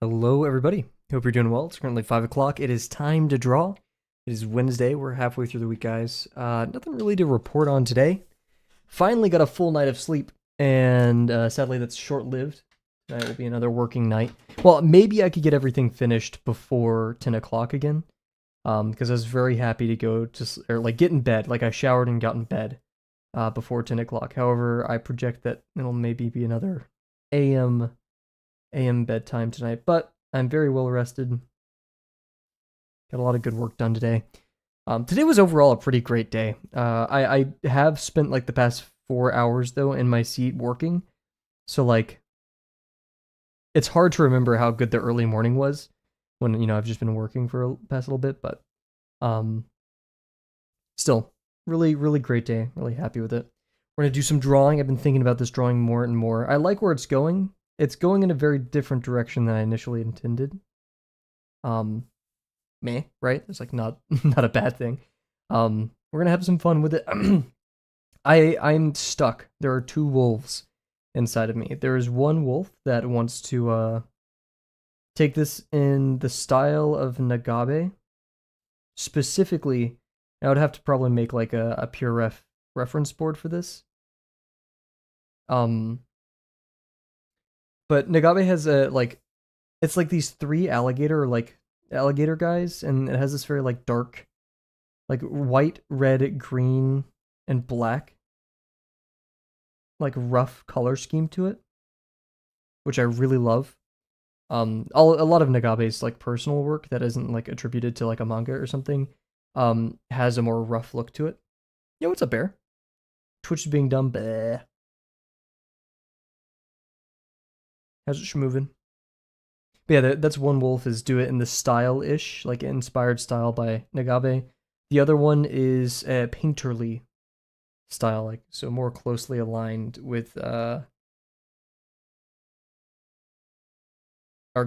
Hello, everybody. Hope you're doing well. It's currently 5 o'clock. It is time to draw. It is Wednesday. We're halfway through the week, guys. Nothing really to report on today. Finally got a full night of sleep, and sadly, that's short lived. Tonight will be another working night. Well, maybe I could get everything finished before 10 o'clock again, because I was very happy to go to, or like get in bed. Like I showered and got in bed before 10 o'clock. However, I project that it'll maybe be another AM bedtime tonight, but I'm very well rested. Got a lot of good work done today. Today was overall a pretty great day. I have spent like the past 4 hours though in my seat working, so like it's hard to remember how good the early morning was when I've just been working for the past little bit, but um, still really great day. Really happy with it. We're gonna do some drawing. I've been thinking about this drawing more and more. I like where it's going. It's going in a very different direction than I initially intended. Meh, right? It's like not not a bad thing. We're gonna have some fun with it. I'm stuck. There are two wolves inside of me. There is one wolf that wants to take this in the style of Nagabe. Specifically, I would have to probably make like a pure reference board for this. Um, but Nagabe has it's like these three alligator guys, and it has this very like dark, like white, red, green, and black, like rough color scheme to it, which I really love. A lot of Nagabe's like personal work that isn't like attributed to like a manga or something, has a more rough look to it. Yo, what's up, bear? Twitch is being dumb. Bleh. How's it moving? But yeah, that's one wolf is do it in the style-ish, like inspired style by Nagabe. The other one is a painterly style, like so more closely aligned with our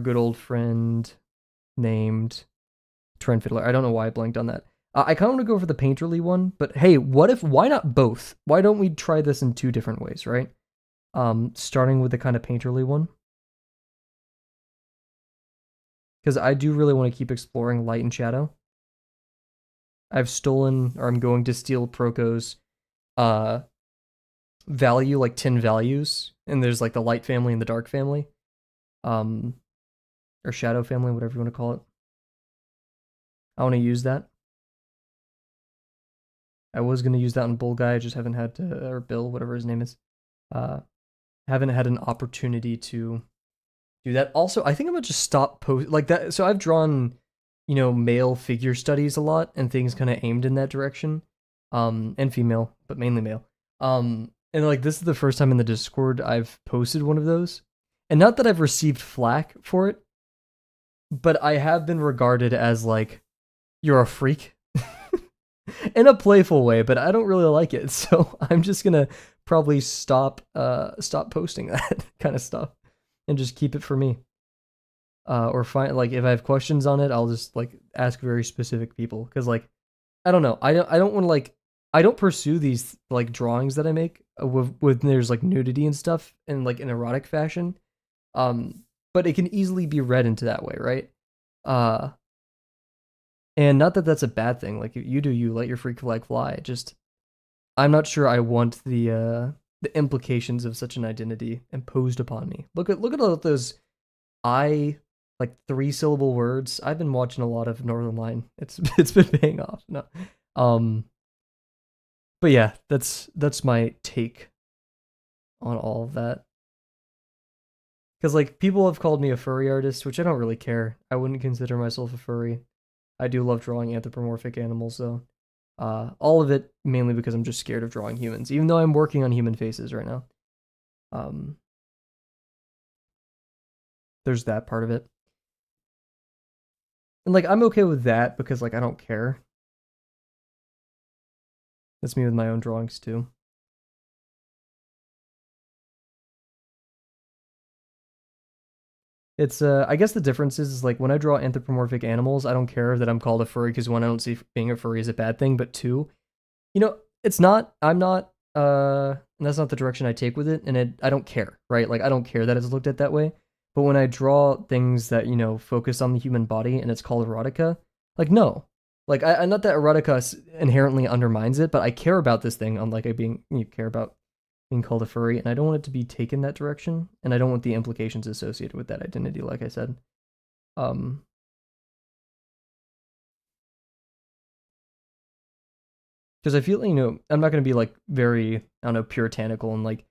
good old friend named Trent Fiddler. I don't know why I blanked on that. I kind of want to go for the painterly one, but hey, why not both? Why don't we try this in two different ways, right? Starting with the kind of painterly one. Because I do really want to keep exploring light and shadow. I've stolen, or I'm going to steal Proko's value, like 10 values, and there's like the light family and the dark family. Or shadow family, whatever you want to call it. I want to use that. I was going to use that on Bull Guy, I just haven't had to, or Bill, whatever his name is. Haven't had an opportunity to do that. Also, I think I'm gonna just stop post like that. So I've drawn, male figure studies a lot and things kind of aimed in that direction, and female, but mainly male. And like this is the first time in the Discord I've posted one of those, and not that I've received flack for it, but I have been regarded as like, you're a freak, in a playful way, but I don't really like it, so I'm just gonna probably stop posting that kind of stuff and just keep it for me. Or find like if I have questions on it, I'll just like ask very specific people because like I don't know, I don't want to like I don't pursue these like drawings that I make with there's like nudity and stuff in like an erotic fashion, but it can easily be read into that way, right? And not that that's a bad thing. Like you do you, let your freak flag fly. Just I'm not sure I want the implications of such an identity imposed upon me. Look at all those like 3-syllable words. I've been watching a lot of Northern Line. It's been paying off. No. But yeah, that's my take on all of that. Cuz like people have called me a furry artist, which I don't really care. I wouldn't consider myself a furry. I do love drawing anthropomorphic animals though. All of it mainly because I'm just scared of drawing humans, even though I'm working on human faces right now. There's that part of it. And like I'm okay with that because like I don't care. That's me with my own drawings too. It's I guess the difference is like when I draw anthropomorphic animals, I don't care that I'm called a furry because one, I don't see being a furry as a bad thing, but two, it's not. I'm not. And that's not the direction I take with it, and I don't care, right? Like I don't care that it's looked at that way. But when I draw things that, focus on the human body and it's called erotica, like, no. Like, not that erotica inherently undermines it, but I care about this thing, unlike I being, you care about being called a furry, and I don't want it to be taken that direction, and I don't want the implications associated with that identity, like I said. Um, because I feel, I'm not going to be like very, I don't know, puritanical and like,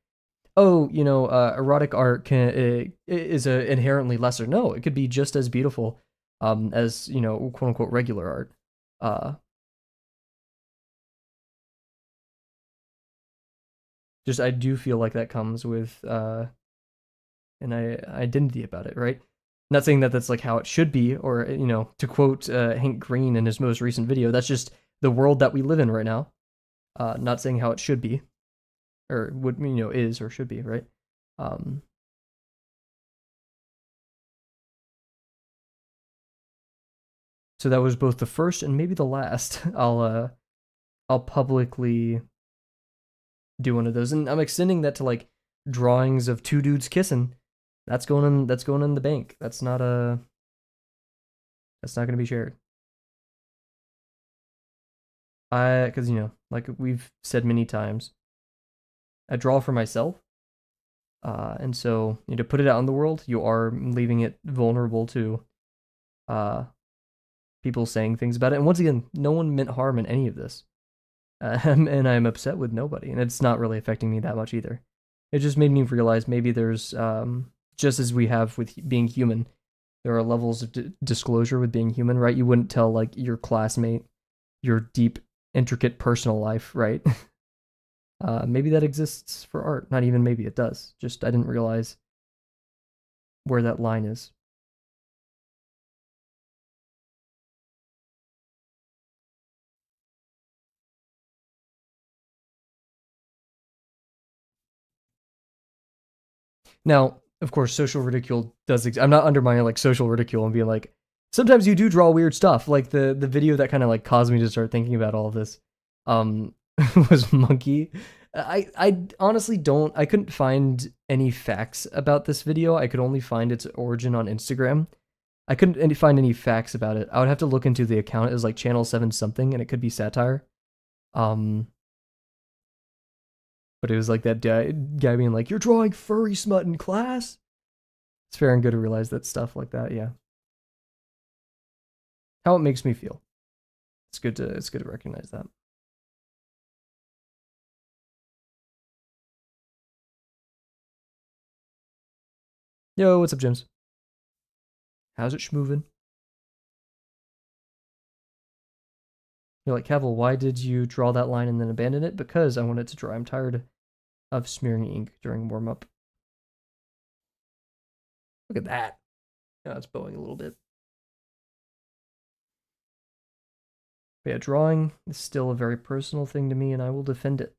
oh, erotic art is inherently lesser. No, it could be just as beautiful, as quote unquote regular art. Uh, just I do feel like that comes with an identity about it, right? Not saying that that's like how it should be, or to quote Hank Green in his most recent video, that's just the world that we live in right now. Not saying how it should be, or would is or should be, right? Um, so that was both the first and maybe the last. I'll publicly do one of those, and I'm extending that to like drawings of two dudes kissing. That's going in. That's going in the bank. That's not a. That's not going to be shared. Because like we've said many times, I draw for myself, and so to put it out in the world, you are leaving it vulnerable to, uh, people saying things about it. And once again, no one meant harm in any of this, and I'm upset with nobody, and it's not really affecting me that much either. It just made me realize maybe there's, just as we have with being human, there are levels of disclosure with being human, right? You wouldn't tell like your classmate your deep, intricate personal life, right? Maybe that exists for art. Not even maybe it does. Just I didn't realize where that line is. Now, of course, social ridicule does exist. I'm not undermining like social ridicule and being like, sometimes you do draw weird stuff. Like the video that kind of like caused me to start thinking about all of this, um, was Monkey. I honestly don't. I couldn't find any facts about this video. I could only find its origin on Instagram. I couldn't find any facts about it. I would have to look into the account. It was like Channel 7 something, and it could be satire. Um, but it was like that guy being like, "You're drawing furry smut in class." It's fair and good to realize that stuff like that. Yeah, how it makes me feel. It's good to recognize that. Yo, what's up, James? How's it schmoving? You're like, Kavel, why did you draw that line and then abandon it? Because I wanted to dry. I'm tired of smearing ink during warm up. Look at that. Yeah, it's bowing a little bit. But yeah, drawing is still a very personal thing to me, and I will defend it.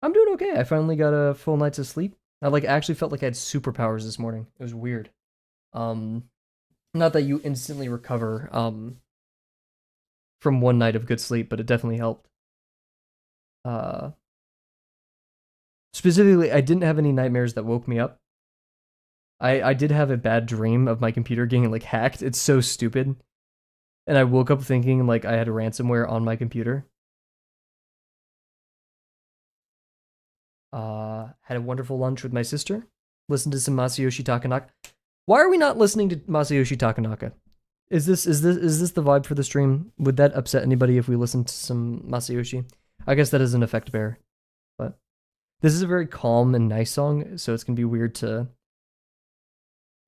I'm doing okay. I finally got a full night's of sleep. I like actually felt like I had superpowers this morning. It was weird. Um, not that you instantly recover from one night of good sleep, but it definitely helped. Uh, specifically, I didn't have any nightmares that woke me up. I did have a bad dream of my computer getting like hacked. It's so stupid. And I woke up thinking like I had a ransomware on my computer. Had a wonderful lunch with my sister. Listened to some Masayoshi Takanaka. Why are we not listening to Masayoshi Takanaka? Is this the vibe for the stream? Would that upset anybody if we listened to some Masayoshi? I guess that doesn't affect Bear, but this is a very calm and nice song, so it's gonna be weird to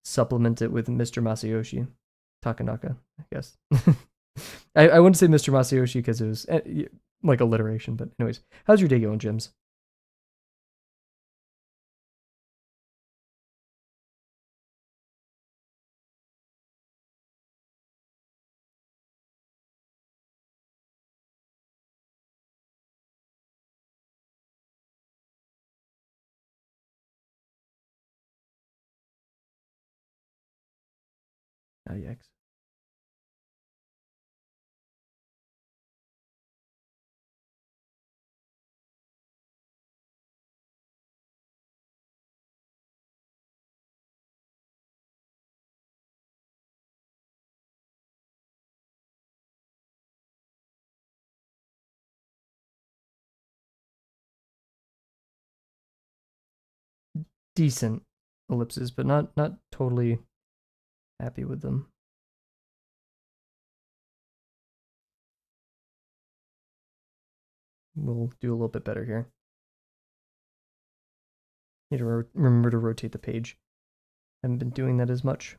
supplement it with Mr. Masayoshi Takanaka, I guess. I wouldn't say Mr. Masayoshi because it was like alliteration, but anyways, how's your day going, Jims? Oh, yikes. decent ellipses, but not totally happy with them. We'll do a little bit better here. Need to remember to rotate the page. Haven't been doing that as much.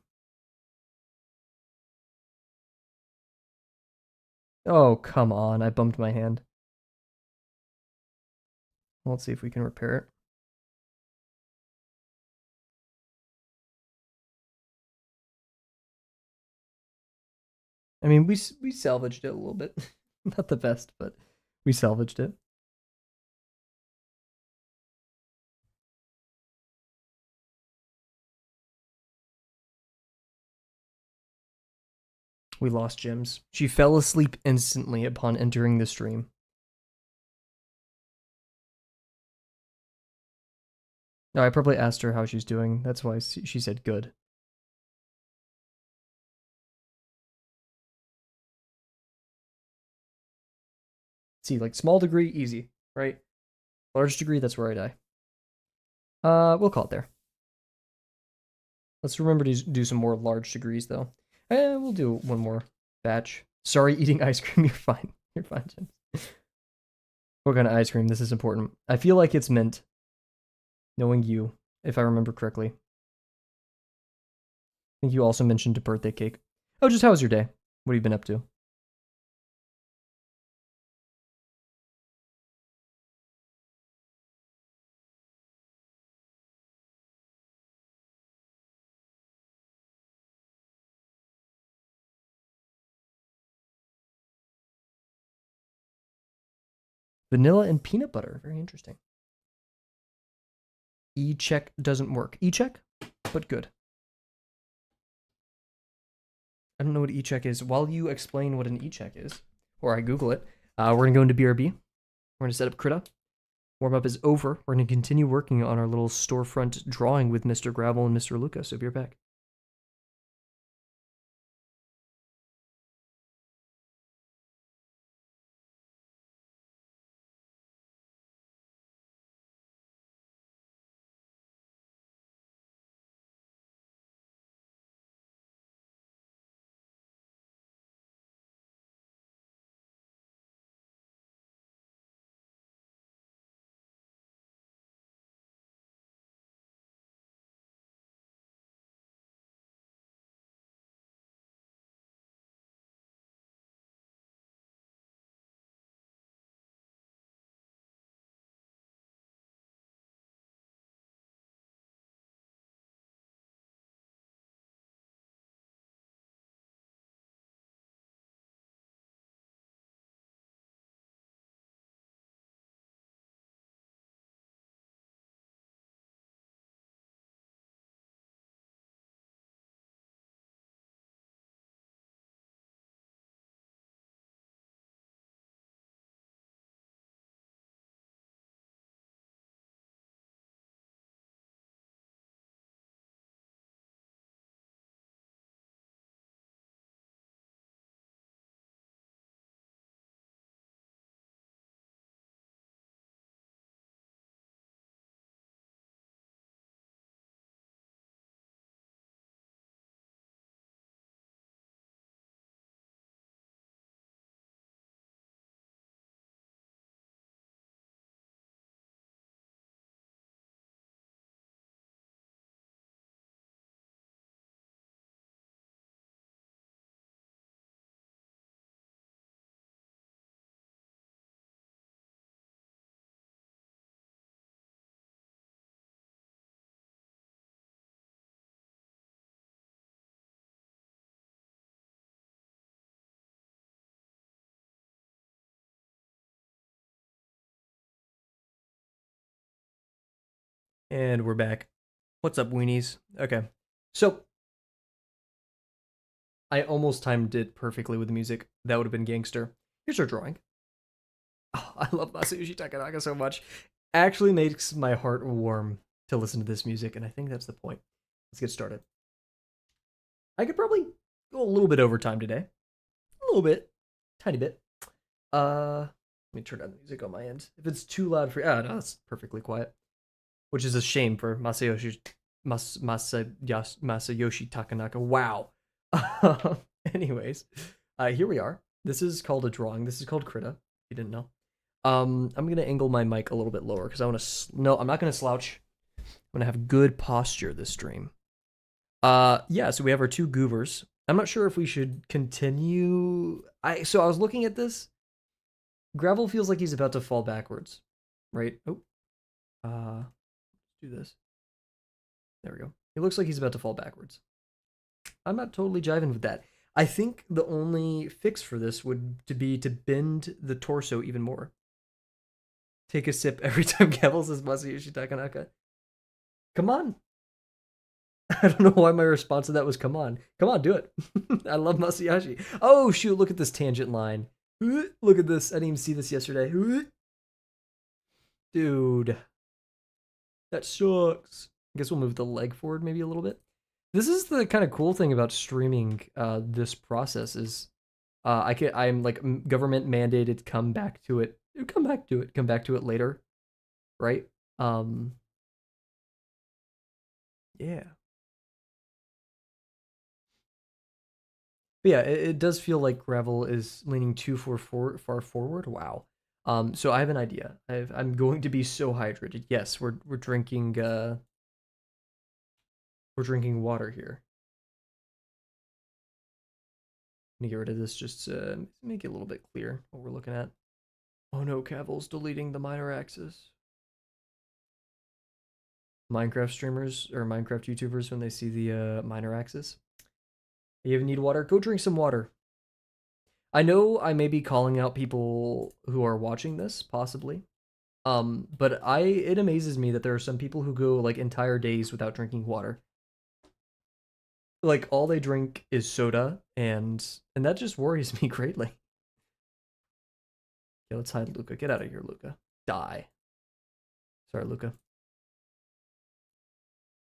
Oh, come on. I bumped my hand. Well, let's see if we can repair it. I mean, we salvaged it a little bit. Not the best, but we salvaged it. We lost gems. She fell asleep instantly upon entering the stream. No, I probably asked her how she's doing. That's why she said good. See, like small degree, easy, right? Large degree, that's where I die. We'll call it there. Let's remember to do some more large degrees, though. We'll do one more batch. Sorry, eating ice cream. You're fine. You're fine, James. What kind of ice cream? This is important. I feel like it's mint. Knowing you, if I remember correctly. I think you also mentioned a birthday cake. Oh, just how was your day? What have you been up to? Vanilla and peanut butter. Very interesting. E-check doesn't work. E-check, but good. I don't know what e-check is. While you explain what an e-check is, or I Google it, we're going to go into BRB. We're going to set up Krita. Warm-up is over. We're going to continue working on our little storefront drawing with Mr. Gravel and Mr. Lucas. So be right back. And we're back. What's up, weenies? Okay. So, I almost timed it perfectly with the music. That would have been gangster. Here's our drawing. Oh, I love Masayushi Takanaka so much. Actually makes my heart warm to listen to this music, and I think that's the point. Let's get started. I could probably go a little bit over time today. A little bit. Tiny bit. Let me turn down the music on my end. If it's too loud for no, that's perfectly quiet. which is a shame for Masayoshi Takanaka. Wow. Anyways, here we are. This is called a drawing. This is called Krita. You didn't know. I'm gonna angle my mic a little bit lower because I want to. No, I'm not gonna slouch. I'm gonna have good posture this stream. Yeah. So we have our two goobers. I'm not sure if we should continue. I was looking at this. Gravel feels like he's about to fall backwards, right? Oh, let's do this. There we go. He looks like he's about to fall backwards. I'm not totally jiving with that. I think the only fix for this would to be to bend the torso even more. Take a sip every time Kavel says Masayoshi Takanaka. Come on. I don't know why my response to that was come on. Come on, do it. I love Masayoshi. Oh, shoot, look at this tangent line. Look at this. I didn't even see this yesterday. Dude. That sucks. I guess we'll move the leg forward maybe a little bit. This is the kind of cool thing about streaming this process is I'm like government mandated come back to it later, right? Yeah. But yeah, it does feel like Gravel is leaning too far forward. Wow. So I have an idea. I'm going to be so hydrated. Yes, we're drinking water here. Let me get rid of this just to make it a little bit clear what we're looking at. Oh no, Kavel's deleting the minor axis. Minecraft streamers or Minecraft YouTubers when they see the minor axis. You need water? Go drink some water. I know I may be calling out people who are watching this, possibly. But it amazes me that there are some people who go like entire days without drinking water. Like all they drink is soda, and that just worries me greatly. Yeah, let's hide Luca. Get out of here, Luca. Die. Sorry, Luca.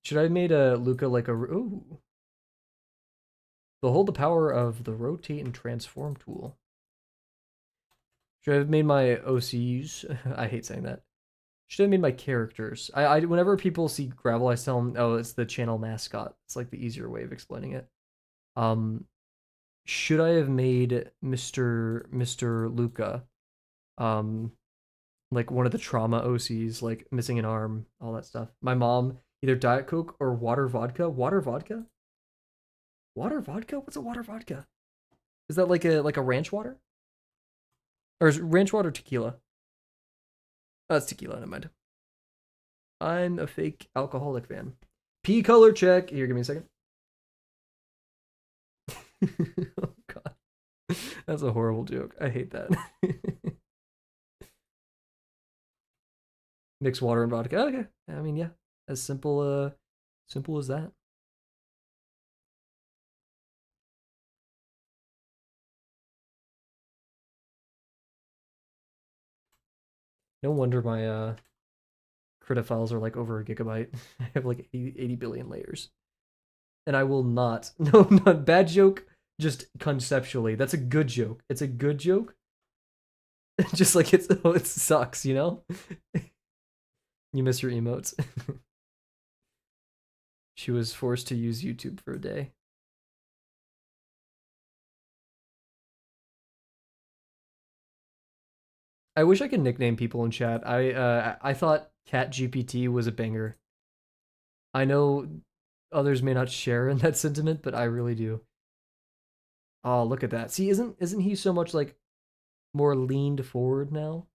Should I have made a Luca like a ooh? Behold the power of the rotate and transform tool. Should I have made my OCs? I hate saying that. Should have made my characters. I whenever people see Gravel, I tell them, oh, it's the channel mascot. It's like the easier way of explaining it. Should I have made Mr. Luca, like one of the trauma OCs, like missing an arm, all that stuff. My mom either Diet Coke or water vodka. Water vodka? Water vodka? What's a water vodka? Is that like a ranch water? Or is ranch water tequila? Oh, it's tequila, never mind. I'm a fake alcoholic fan. P color check. Here, give me a second. Oh god. That's a horrible joke. I hate that. Mix water and vodka. Okay. I mean, yeah. As simple as that. No wonder my Krita files are like over a gigabyte. I have like 80 billion layers. And I will not. No, not bad joke. Just conceptually. That's a good joke. It's a good joke. Just like it sucks, you know? You miss your emotes. She was forced to use YouTube for a day. I wish I could nickname people in chat. I thought Cat GPT was a banger. I know others may not share in that sentiment, but I really do. Oh, look at that. See, isn't he so much like more leaned forward now?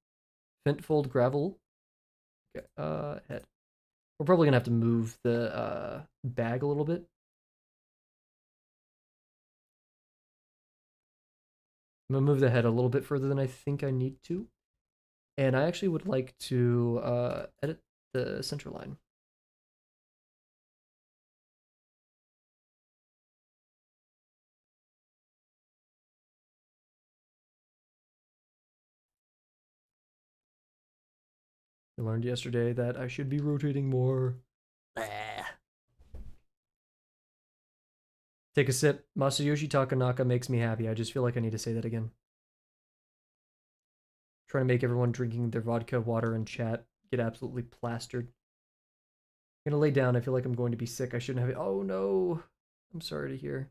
Fentfold Gravel. Okay, head. We're probably gonna have to move the bag a little bit. I'm gonna move the head a little bit further than I think I need to. And I actually would like to edit the center line. I learned yesterday that I should be rotating more. Take a sip. Masayoshi Takanaka makes me happy. I just feel like I need to say that again. Trying to make everyone drinking their vodka water in chat get absolutely plastered. gonna lay down. I feel like I'm going to be sick. I shouldn't have it. Oh no. I'm sorry to hear.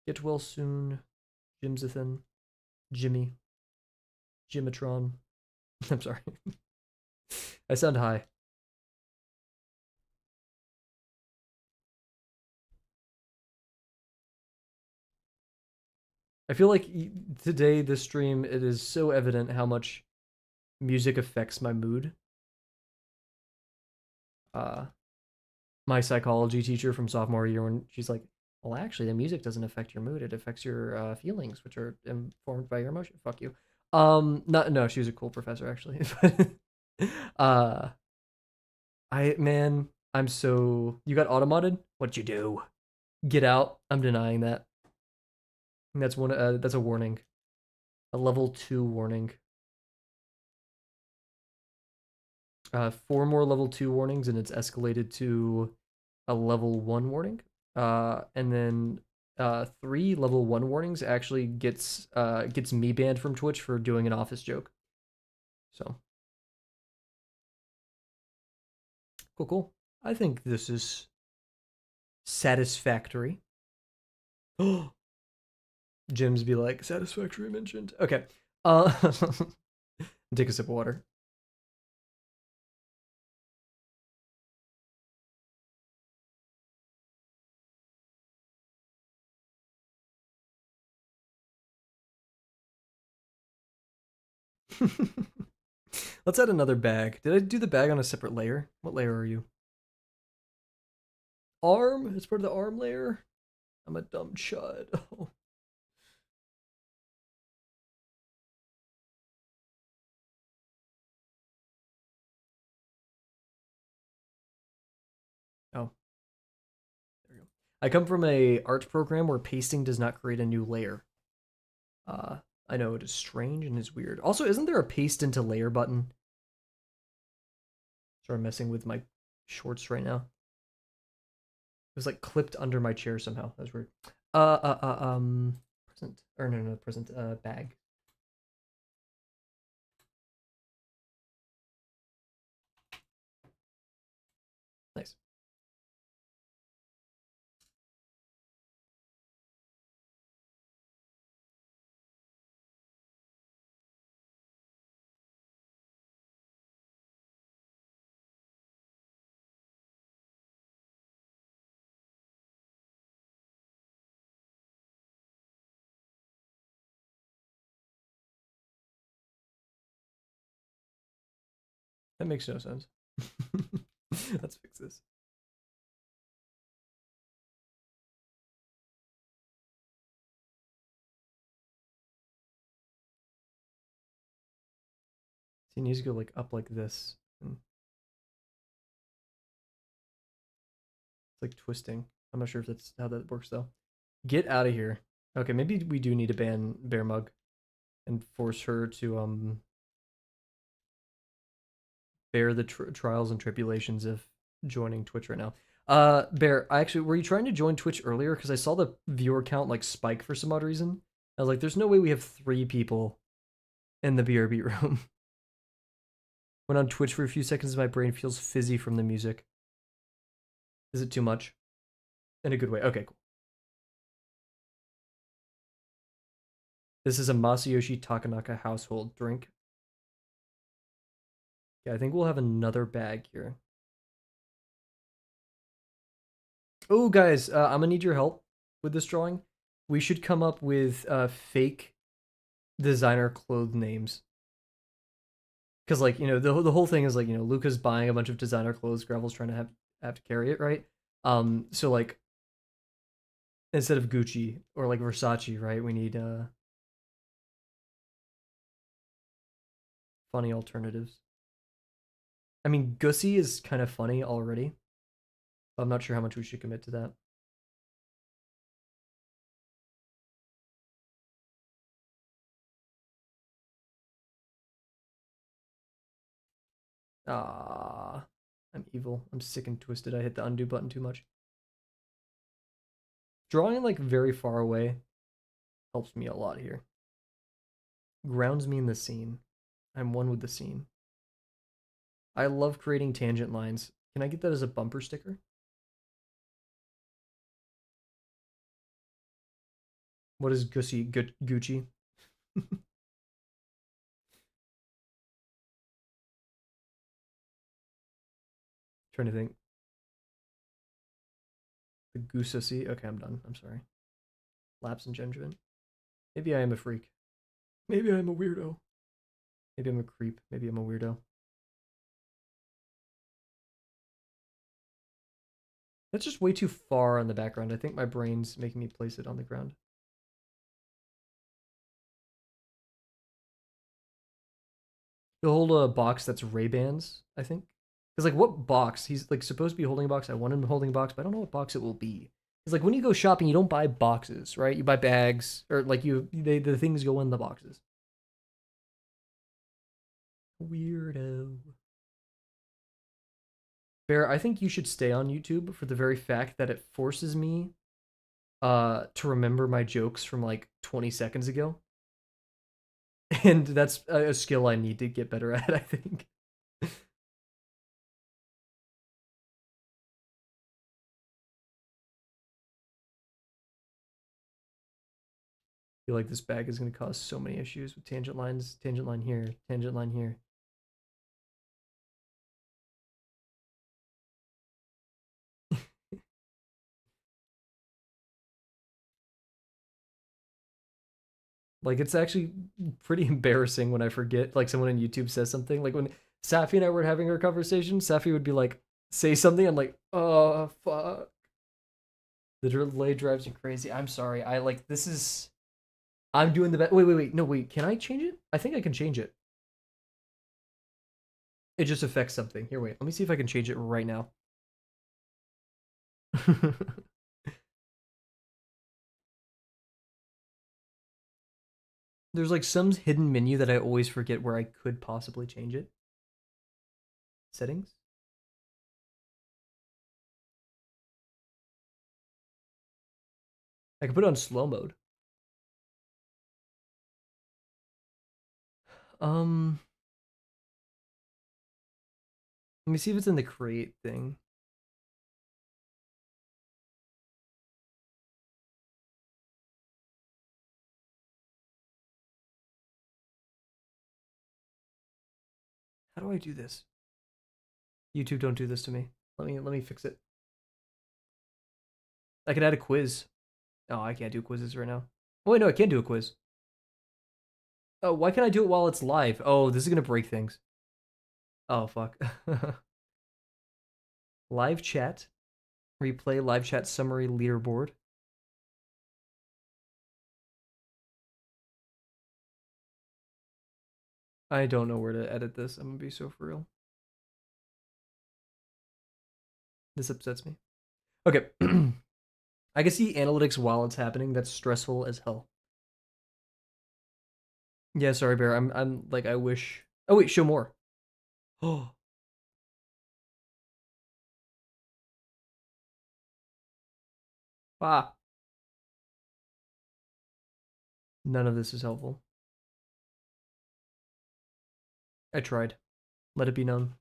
Get well soon. Jimzathan. Jimmy. Jimatron. I'm sorry. I sound high. I feel like today, this stream, it is so evident how much music affects my mood. Uh, my psychology teacher from sophomore year, when she's like, well, actually, the music doesn't affect your mood. It affects your feelings, which are informed by your emotion. Fuck you. No, she was a cool professor, actually. uh, I'm so. You got automated? What'd you do? Get out. I'm denying that. That's one. That's a warning. A level 2 warning. 4 more level 2 warnings, and it's escalated to a level 1 warning. And then 3 level 1 warnings actually gets me banned from Twitch for doing an office joke. So cool. I think this is satisfactory. Jim's be like, satisfactory mentioned. Okay. Take a sip of water. Let's add another bag. Did I do the bag on a separate layer? What layer are you? Arm? It's part of the arm layer? I'm a dumb chud. Oh. Oh. There we go. I come from a art program where pasting does not create a new layer. Uh, I know it is strange and is weird. Also, isn't there a paste into layer button? Sorry, I'm messing with my shorts right now. It was like clipped under my chair somehow. That was weird. Present or no, present. Bag. Nice. That makes no sense. Let's fix this. He needs to go like up like this. It's like twisting. I'm not sure if that's how that works though. Get out of here. Okay, maybe we do need to ban Bear Mug and force her to bear the trials and tribulations of joining Twitch right now. Bear, were you trying to join Twitch earlier? Because I saw the viewer count like spike for some odd reason. I was like, there's no way we have 3 people in the BRB room. Went on Twitch for a few seconds, my brain feels fizzy from the music. Is it too much? In a good way. Okay, cool. This is a Masayoshi Takanaka household drink. Yeah, I think we'll have another bag here. Oh, guys, I'm gonna need your help with this drawing. We should come up with fake designer clothes names. Because, like, you know, the whole thing is, like, you know, Luca's buying a bunch of designer clothes, Gravel's trying to have to carry it, right? So, like, instead of Gucci or, like, Versace, right, we need funny alternatives. I mean, Gussie is kind of funny already. But I'm not sure how much we should commit to that. Ah, I'm evil. I'm sick and twisted. I hit the undo button too much. Drawing like very far away helps me a lot here. Grounds me in the scene. I'm one with the scene. I love creating tangent lines. Can I get that as a bumper sticker? What is Gucci? Trying to think. The Goosey. Okay, I'm done. I'm sorry. Lapse in judgment. Maybe I am a freak. Maybe I'm a weirdo. Maybe I'm a creep. Maybe I'm a weirdo. That's just way too far on the background. I think my brain's making me place it on the ground. He'll hold a box that's Ray-Bans, I think. Because, like, what box? He's, like, supposed to be holding a box. I want him holding a box, but I don't know what box it will be. Because, like, when you go shopping, you don't buy boxes, right? You buy bags, or, like, the things go in the boxes. Weirdo. Bear, I think you should stay on YouTube for the very fact that it forces me to remember my jokes from, like, 20 seconds ago. And that's a skill I need to get better at, I think. Feel like this bag is going to cause so many issues with tangent lines, tangent line here, tangent line here. Like, it's actually pretty embarrassing when I forget, like, someone on YouTube says something. Like, when Safi and I were having our conversation, Safi would be like, say something. I'm like, oh, fuck. The delay drives you crazy. I'm sorry. I, like, this is. I'm doing the best. Wait. No, wait. Can I change it? I think I can change it. It just affects something. Here, wait. Let me see if I can change it right now. There's like some hidden menu that I always forget where I could possibly change it. Settings? I can put it on slow mode. Um, Let me see if it's in the create thing. How do I do this? YouTube, don't do this to me. Let me fix it. I can add a quiz. Oh, I can't do quizzes right now. Oh wait, no, I can do a quiz. Oh, why can't I do it while it's live? Oh, this is gonna break things. Oh fuck. Live chat. Replay live chat summary leaderboard. I don't know where to edit this. I'm gonna be so for real. This upsets me. Okay. I can see analytics while it's happening. That's stressful as hell. Yeah, sorry, Bear. I'm like I wish. Oh wait, show more. Oh, ah. None of this is helpful. I tried. Let it be known.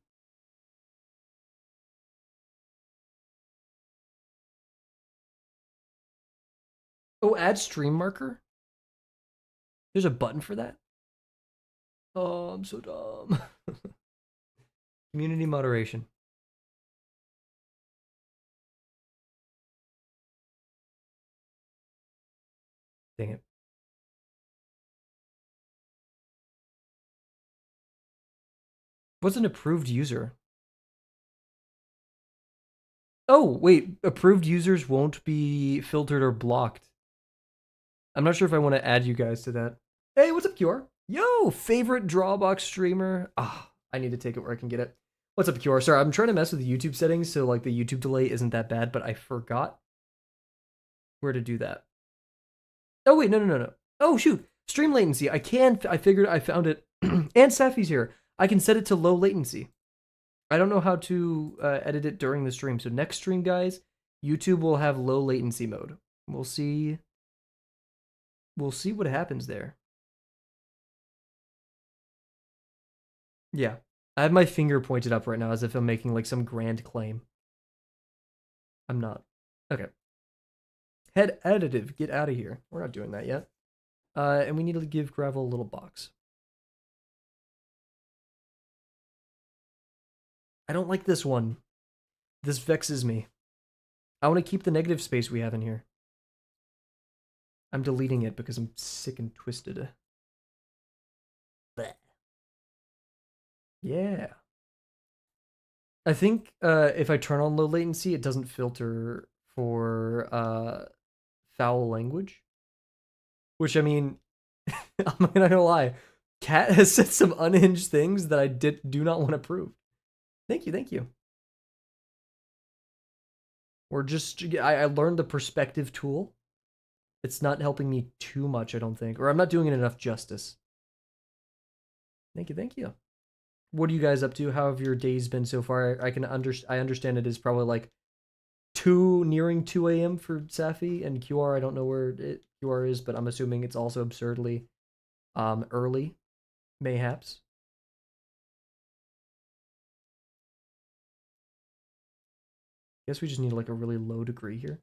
Oh, add stream marker? There's a button for that? Oh, I'm so dumb. Community moderation. Dang it. What's an approved user? Oh, wait. Approved users won't be filtered or blocked. I'm not sure if I want to add you guys to that. Hey, what's up, QR? Yo, favorite Drawbox streamer. Ah, I need to take it where I can get it. What's up, QR? Sorry, I'm trying to mess with the YouTube settings so like the YouTube delay isn't that bad, but I forgot where to do that. Oh wait, no. Oh shoot, stream latency. I figured I found it. And Safi's here. I can set it to low latency. I don't know how to edit it during the stream. So next stream, guys, YouTube will have low latency mode. We'll see. We'll see what happens there. Yeah, I have my finger pointed up right now as if I'm making like some grand claim. I'm not. Okay. Head additive, get out of here. We're not doing that yet. And we need to give Gravel a little box. I don't like this one. This vexes me. I want to keep the negative space we have in here. I'm deleting it because I'm sick and twisted. Blech. Yeah. I think if I turn on low latency, it doesn't filter for foul language. Which, I mean, I'm not gonna lie. Cat has said some unhinged things that I do not want to prove. Thank you, thank you. Or just, I learned the perspective tool. It's not helping me too much, I don't think. Or I'm not doing it enough justice. Thank you, thank you. What are you guys up to? How have your days been so far? I understand it is probably like nearing 2 a.m. for Safi and QR. I don't know where QR is, but I'm assuming it's also absurdly early, mayhaps. Guess we just need like a really low degree here.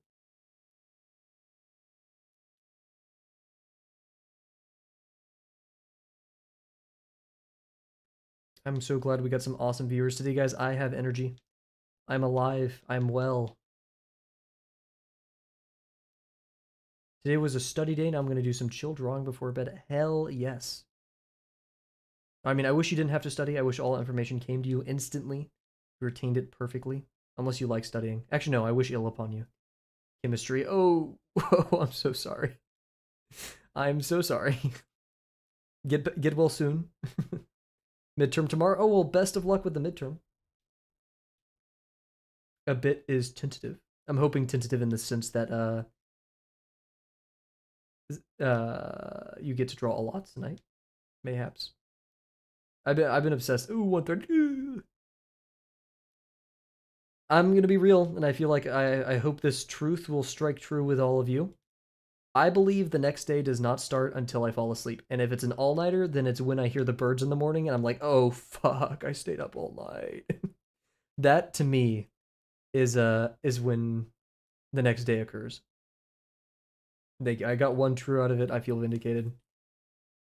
I'm so glad we got some awesome viewers today, guys. I have energy. I'm alive. I'm well. Today was a study day. Now I'm going to do some chill drawing before bed. Hell yes. I mean, I wish you didn't have to study. I wish all information came to you instantly. You retained it perfectly. Unless you like studying. Actually, no, I wish ill upon you. Chemistry. Oh, oh, I'm so sorry. I'm so sorry. Get well soon. Midterm tomorrow. Oh, well, best of luck with the midterm. A bit is tentative. I'm hoping tentative in the sense that you get to draw a lot tonight. Mayhaps. I've been obsessed. Ooh, 130. I'm gonna be real, and I feel like I hope this truth will strike true with all of you. I believe the next day does not start until I fall asleep. And if it's an all-nighter, then it's when I hear the birds in the morning and I'm like, oh fuck, I stayed up all night. That to me is when the next day occurs. I got one true out of it. I feel vindicated.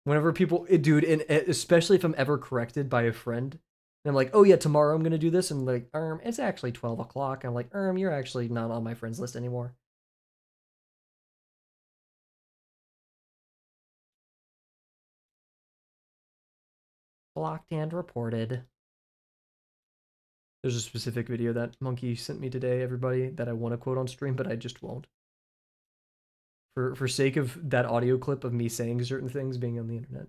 Whenever people, dude, and especially if I'm ever corrected by a friend, and I'm like, oh yeah, tomorrow I'm gonna do this, and like, it's actually 12 o'clock. I'm like, you're actually not on my friends list anymore. Blocked and reported. There's a specific video that Monkey sent me today, everybody, that I want to quote on stream, but I just won't. For sake of that audio clip of me saying certain things being on the internet.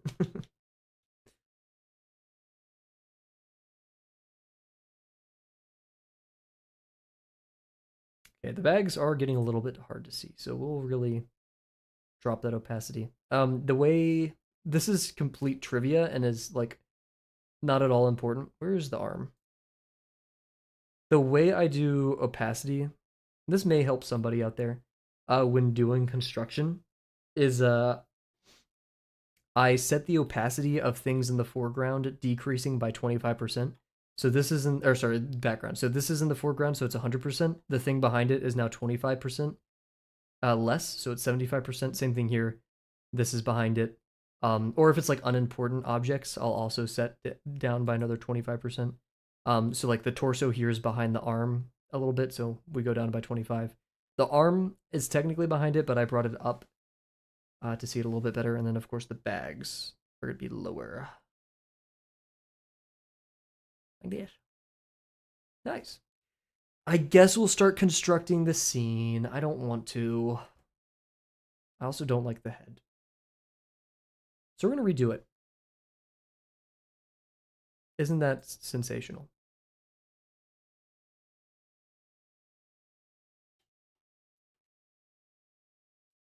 Okay, the bags are getting a little bit hard to see, so we'll really drop that opacity. The way this is complete trivia and is like not at all important. Where is the arm? The way I do opacity, this may help somebody out there, when doing construction, is I set the opacity of things in the foreground decreasing by 25%. So this isn't, or sorry, background. So this is in the foreground, so it's 100%. The thing behind it is now 25% less, so it's 75%. Same thing here. This is behind it. Or if it's like unimportant objects, I'll also set it down by another 25%. So like the torso here is behind the arm a little bit, so we go down by 25. The arm is technically behind it, but I brought it up to see it a little bit better. And then, of course, the bags are going to be lower. Like this. Nice. I guess we'll start constructing the scene. I don't want to. I also don't like the head. So we're going to redo it. Isn't that sensational?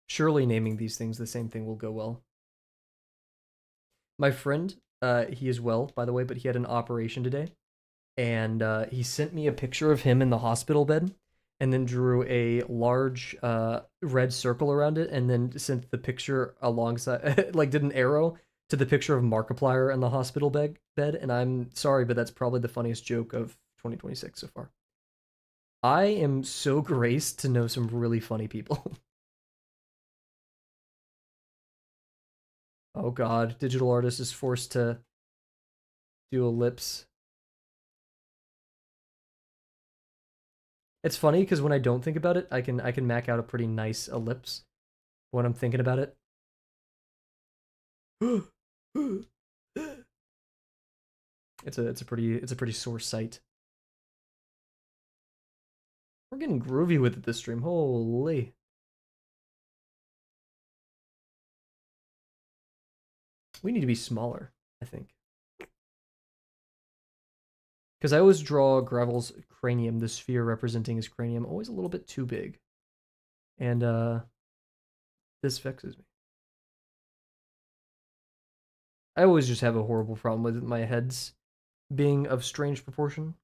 Surely naming these things the same thing will go well. My friend, he is well, by the way, but he had an operation today. And he sent me a picture of him in the hospital bed and then drew a large red circle around it and then sent the picture alongside, like did an arrow to the picture of Markiplier in the hospital bed, and I'm sorry, but that's probably the funniest joke of 2026 so far. I am so graced to know some really funny people. Oh god, digital artist is forced to do ellipse. It's funny because when I don't think about it, I can mac out a pretty nice ellipse when I'm thinking about it. It's a pretty sore sight. We're getting groovy with it this stream. Holy. We need to be smaller, I think. Because I always draw Gravel's cranium, the sphere representing his cranium, always a little bit too big. And this vexes me. I always just have a horrible problem with my heads being of strange proportion.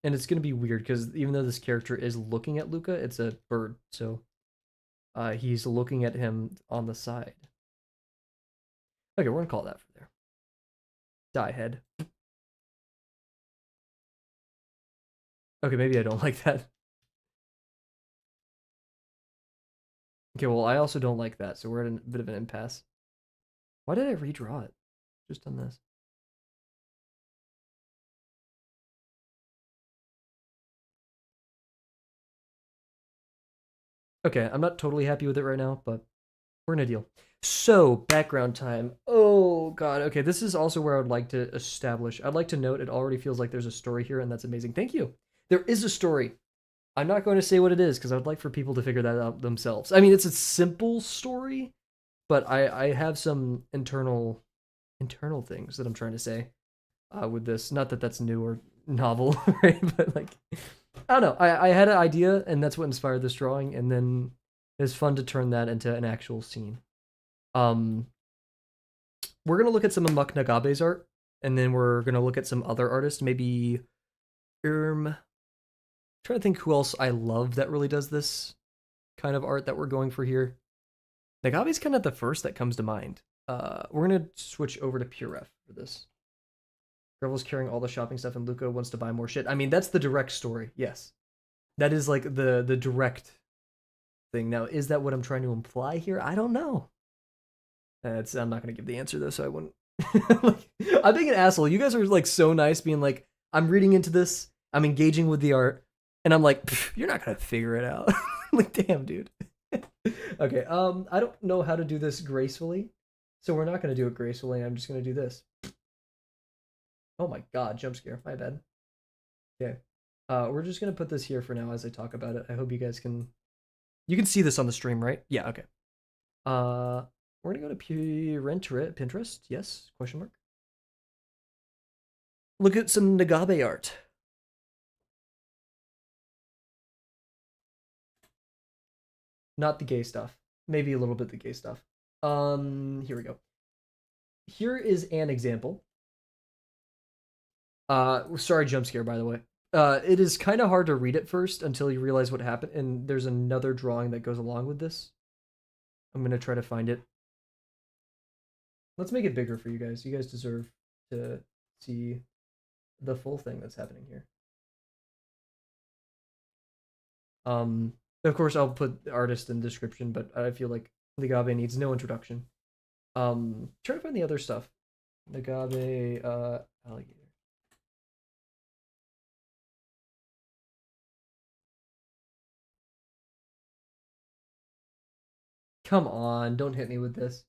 And it's going to be weird because even though this character is looking at Luca, it's a bird. So he's looking at him on the side. Okay, we're going to call that for there. Die head. Okay, maybe I don't like that. Okay, well, I also don't like that, so we're at a bit of an impasse. Why did I redraw it? Just done this. Okay, I'm not totally happy with it right now, but we're gonna deal. So, background time. Oh god, okay, this is also where I would like to establish. I'd like to note it already feels like there's a story here, and that's amazing. Thank you. There is a story. I'm not going to say what it is, because I would like for people to figure that out themselves. I mean, it's a simple story, but I have some internal things that I'm trying to say with this. Not that that's new or novel, right? But like, I don't know. I had an idea, and that's what inspired this drawing, and then it's fun to turn that into an actual scene. Um, we're gonna look at some of Muck Nagabe's art, and then we're gonna look at some other artists. Maybe, trying to think who else I love that really does this kind of art that we're going for here. Nagabe's kind of the first that comes to mind. We're gonna switch over to Pure Ref for this. Gravel's carrying all the shopping stuff, and Luca wants to buy more shit. I mean, that's the direct story. Yes, that is like the direct thing. Now, is that what I'm trying to imply here? I don't know. I'm not gonna give the answer though, so I wouldn't. Like, I'm being an asshole. You guys are like so nice, being like, I'm reading into this, I'm engaging with the art, and I'm like, you're not gonna figure it out. Like, damn, dude. Okay, I don't know how to do this gracefully, so we're not gonna do it gracefully. I'm just gonna do this. Oh my god, jump scare. My bad. Okay. We're just gonna put this here for now as I talk about it. I hope you guys can. You can see this on the stream, right? Yeah. Okay. We're gonna go to Pinterest. Yes? Question mark. Look at some Nagabe art. Not the gay stuff. Maybe a little bit the gay stuff. Here we go. Here is an example. Sorry, jump scare, by the way. It is kind of hard to read at first until you realize what happened, and there's another drawing that goes along with this. I'm gonna try to find it. Let's make it bigger for you guys. You guys deserve to see the full thing that's happening here. Of course, I'll put the artist in the description, but I feel like Nagabe needs no introduction. Try to find the other stuff. Nagabe, alligator. Come on, don't hit me with this.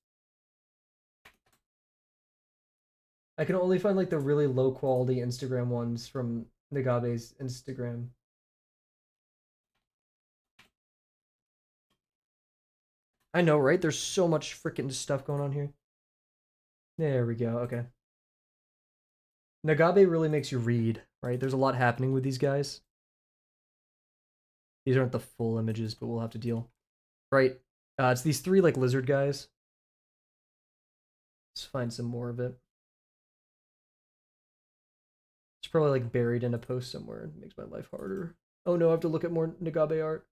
I can only find like the really low quality Instagram ones from Nagabe's Instagram. I know, right? There's so much freaking stuff going on here. There we go. Okay. Nagabe really makes you read, right? There's a lot happening with these guys. These aren't the full images, but we'll have to deal. Right. It's these three like lizard guys. Let's find some more of it. It's probably like buried in a post somewhere. It makes my life harder. Oh no, I have to look at more Nagabe art.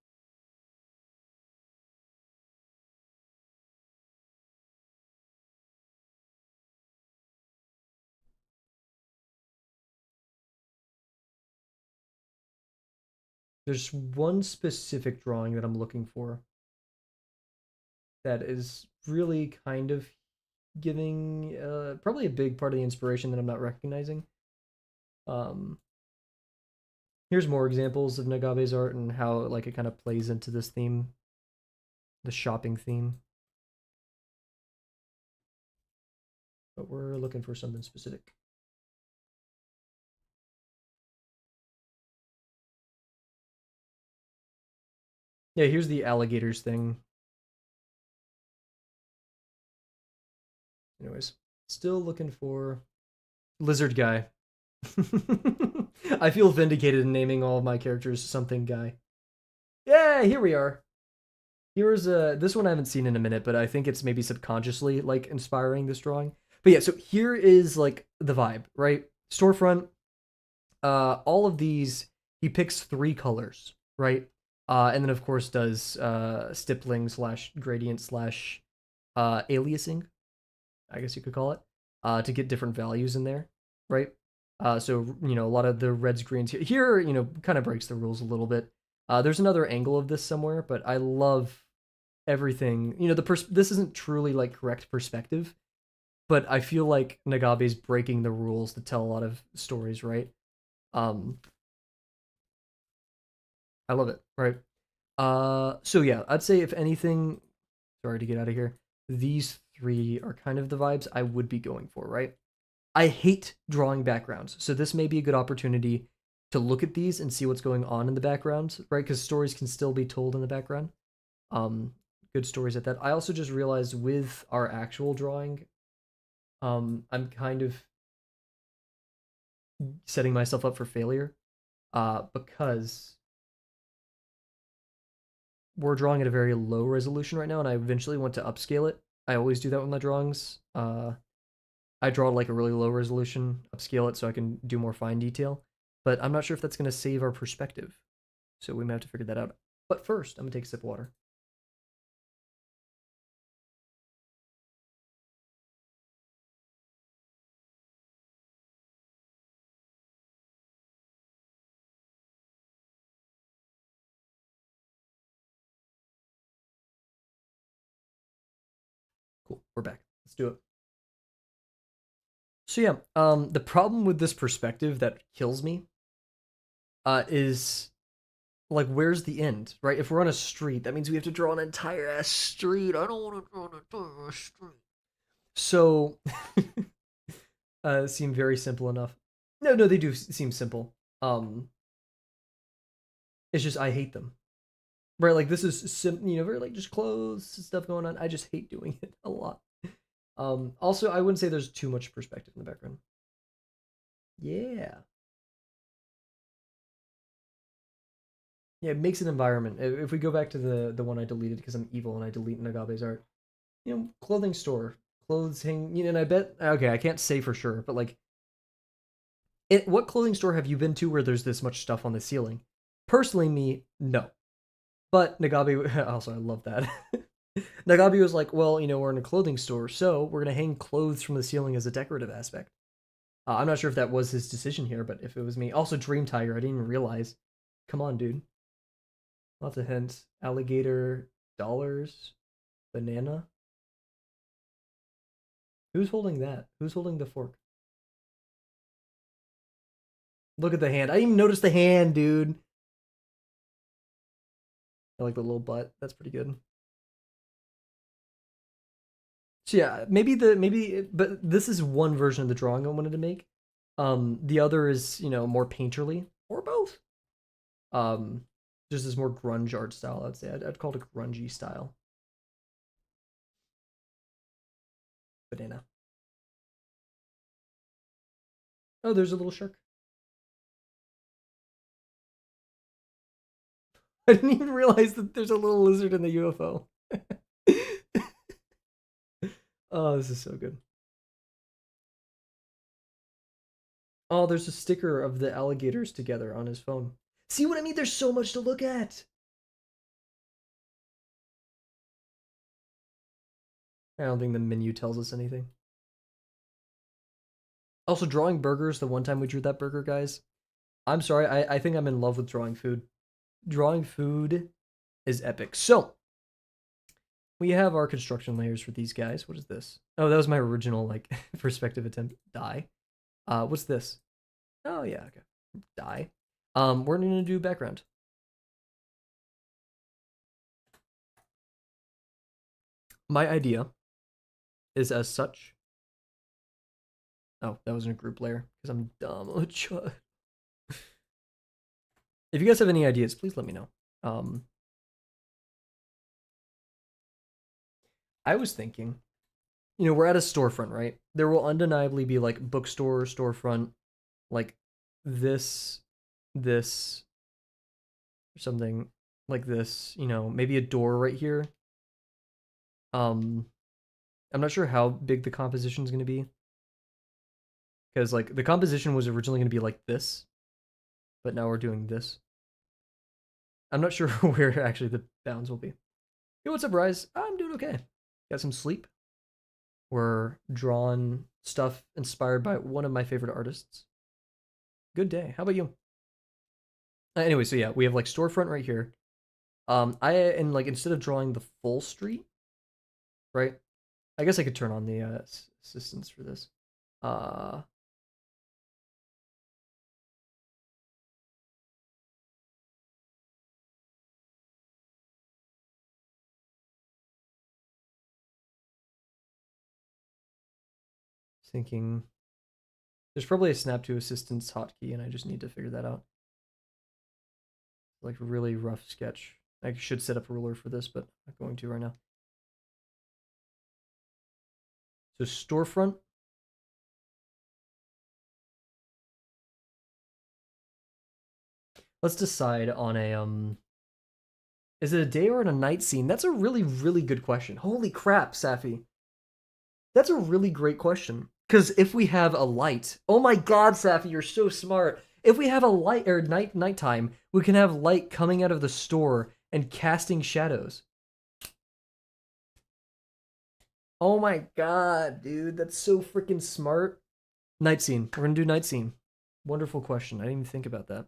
There's one specific drawing that I'm looking for that is really kind of giving probably a big part of the inspiration that I'm not recognizing. Um, Here's more examples of Nagabe's art and how like it kind of plays into this theme, the shopping theme. But we're looking for something specific. Yeah, here's the alligators thing. Anyways, still looking for lizard guy. I feel vindicated in naming all of my characters something guy. Yeah, here we are. Here's this one I haven't seen in a minute, but I think it's maybe subconsciously like inspiring this drawing. But yeah, so here is like the vibe, right? Storefront. All of these he picks three colors, right? And then of course does stippling slash gradient slash aliasing, I guess you could call it, to get different values in there, right? So you know a lot of the reds, greens here, you know, kind of breaks the rules a little bit. There's another angle of this somewhere, but I love everything. You know, this isn't truly like correct perspective, but I feel like Nagabe's breaking the rules to tell a lot of stories, right? Um, I love it, right? So yeah, I'd say if anything, sorry to get out of here. These three are kind of the vibes I would be going for, right? I hate drawing backgrounds, so this may be a good opportunity to look at these and see what's going on in the background, right? Because stories can still be told in the background. Um, Good stories at that. I also just realized with our actual drawing, I'm kind of setting myself up for failure, because we're drawing at a very low resolution right now, and I eventually want to upscale it. I always do that with my drawings. I draw like a really low resolution, upscale it so I can do more fine detail. But I'm not sure if that's going to save our perspective. So we might have to figure that out. But first, I'm going to take a sip of water. Cool, we're back. Let's do it. So yeah, the problem with this perspective that kills me is like where's the end, right? If we're on a street, that means we have to draw an entire ass street. I don't want to draw an entire ass street. So seem very simple enough. No, they do seem simple. It's just I hate them. Right, like this is you know, very like just clothes stuff going on. I just hate doing it a lot. Also, I wouldn't say there's too much perspective in the background. Yeah, yeah, it makes an environment. If we go back to the one I deleted because I'm evil and I delete Nagabe's art, you know, clothing store, clothes hang. You know, and I bet okay, I can't say for sure, but like, what clothing store have you been to where there's this much stuff on the ceiling? Personally, me, no. But Nagabe, also I love that. Nagabi was like, well, you know, we're in a clothing store, so we're going to hang clothes from the ceiling as a decorative aspect. I'm not sure if that was his decision here, but if it was me. Also, Dream Tiger, I didn't even realize. Come on, dude. Lots of hints. Alligator, dollars, banana. Who's holding that? Who's holding the fork? Look at the hand. I didn't even notice the hand, dude. I like the little butt. That's pretty good. So yeah, but this is one version of the drawing I wanted to make. The other is, you know, more painterly, or both. Um, just this more grunge art style. I'd say I'd call it a grungy style. Banana. Oh, there's a little shark. I didn't even realize that there's a little lizard in the UFO. Oh, this is so good. Oh, there's a sticker of the alligators together on his phone. See what I mean? There's so much to look at. I don't think the menu tells us anything. Also, drawing burgers, the one time we drew that burger, guys. I'm sorry, I think I'm in love with drawing food. Drawing food is epic. So we have our construction layers for these guys. What is this? Oh, that was my original like perspective attempt. Die. What's this? Oh yeah, okay. Die. We're gonna do background. My idea is as such. Oh, that was in a group layer because I'm dumb. If you guys have any ideas, please let me know. I was thinking, we're at a storefront, right? There will undeniably be like bookstore, storefront, like this, this, or something like this. Maybe a door right here. Um, I'm not sure how big the composition is going to be because like the composition was originally going to be like this, but now we're doing this. I'm not sure where actually the bounds will be. Hey, what's up, Rise? I'm doing okay. Got some sleep. We're drawing stuff inspired by one of my favorite artists. Good day. How about you? Anyway, so yeah, we have like storefront right here. And like instead of drawing the full street, right? I guess I could turn on the assistance for this. Uh, Thinking there's probably a snap to assistance hotkey, and I just need to figure that out. Like really rough sketch. I should set up a ruler for this, but I'm not going to right now. So storefront. Let's decide on a Is it a day or a night scene? That's a really, really good question. Holy crap, Safi. That's a really great question. Because if we have a light, oh my god, Safi, you're so smart. If we have a light or nighttime, we can have light coming out of the store and casting shadows. Oh my god, dude, that's so freaking smart. Night scene. We're gonna do night scene. Wonderful question. I didn't even think about that.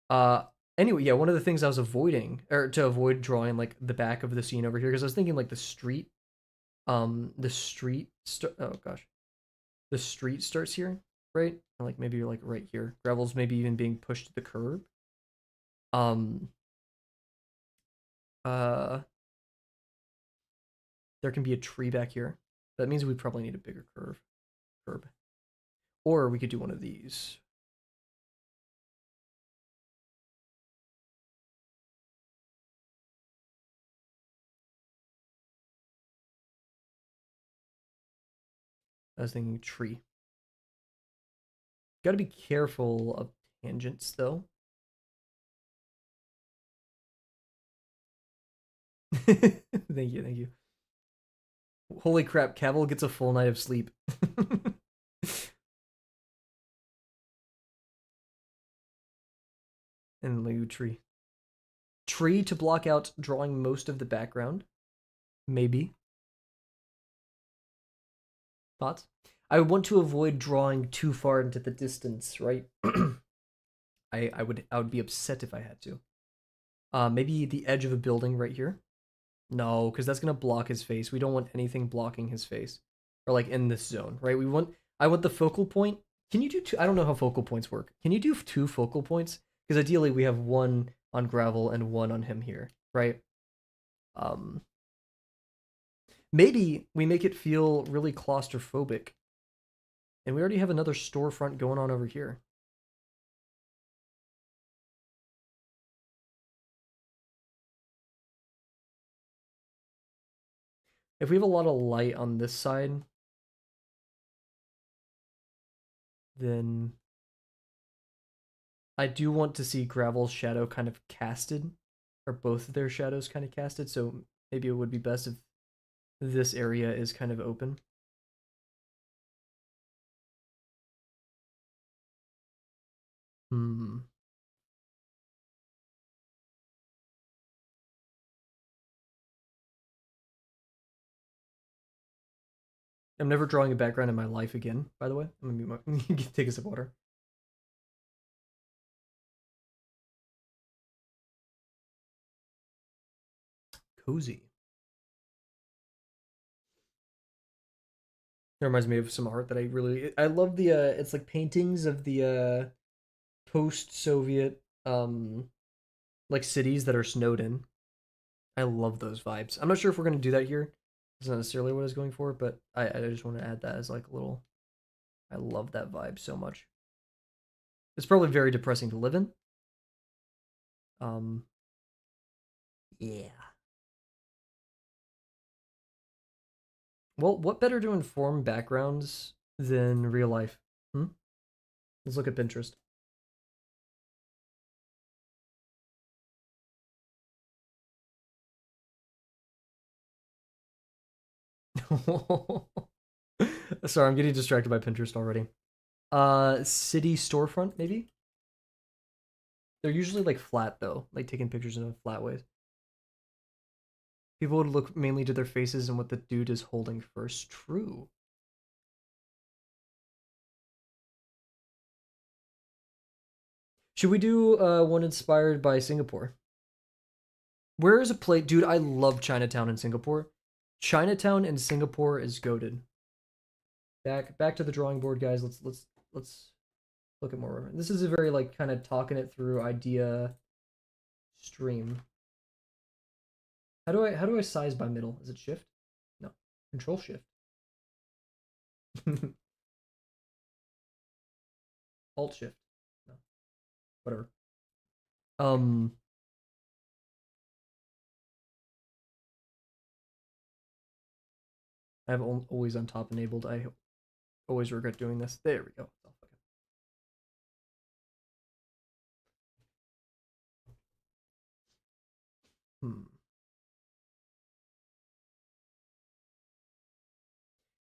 Uh, anyway, yeah, one of the things I was avoiding, or to avoid drawing like the back of the scene over here, because I was thinking like the street, oh gosh, the street starts here, right? And like maybe you're like right here. Gravel's maybe even being pushed to the curb. Um, uh, there can be a tree back here. That means we probably need a bigger curb, or we could do one of these. I was thinking tree. Got to be careful of tangents though. Thank you, thank you. Holy crap, Kavel gets a full night of sleep. And Liu tree. Tree to block out drawing most of the background. Maybe. Thoughts? I want to avoid drawing too far into the distance, right? I would be upset if I had to. Maybe the edge of a building right here. No, because that's gonna block his face. We don't want anything blocking his face, or like in this zone, right? I want the focal point. Can you do two? I don't know how focal points work. Can you do two focal points? Because ideally we have one on Gravel and one on him here, right? Um, Maybe we make it feel really claustrophobic, and we already have another storefront going on over here. If we have a lot of light on this side, then I do want to see Gravel's shadow kind of casted, or both of their shadows kind of casted, so maybe it would be best if this area is kind of open. Hmm. I'm never drawing a background in my life again, by the way. I'm gonna take a sip of water. cozy. It reminds me of some art that I love the it's like paintings of the post-Soviet like cities that are snowed in. I love those vibes. I'm not sure if we're gonna do that here. That's not necessarily what I was going for, but I just want to add that as like a little. I love that vibe so much. It's probably very depressing to live in. Um, yeah. Well, what better to inform backgrounds than real life? Hmm? Let's look at Pinterest. Sorry, I'm getting distracted by Pinterest already. City storefront, maybe? They're usually like flat though, like taking pictures in a flat ways. People would look mainly to their faces and what the dude is holding first. True. Should we do one inspired by Singapore? Where is a place, dude? I love Chinatown in Singapore. Chinatown in Singapore is goaded. Back to the drawing board, guys. Let's look at more. This is a very like kind of talking it through idea stream. How do I size by middle? Is it shift? No, control shift. Alt shift. No, whatever. Um, I have always on top enabled. I always regret doing this. There we go. Oh, okay. Hmm.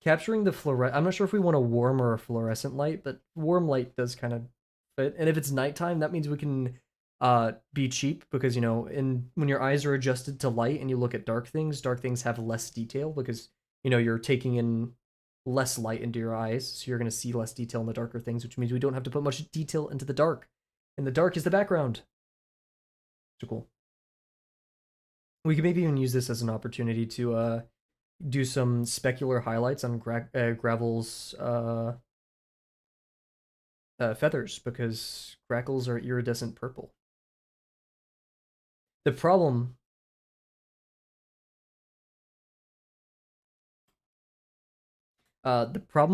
Capturing the fluorescent. I'm not sure if we want a warm or a fluorescent light, but warm light does kind of fit. And if it's nighttime, that means we can be cheap because in when your eyes are adjusted to light and you look at dark things have less detail because you're taking in less light into your eyes, so you're going to see less detail in the darker things, which means we don't have to put much detail into the dark. And the dark is the background. So cool. We could maybe even use this as an opportunity to do some specular highlights on Gravel's feathers because grackles are iridescent purple. The problem,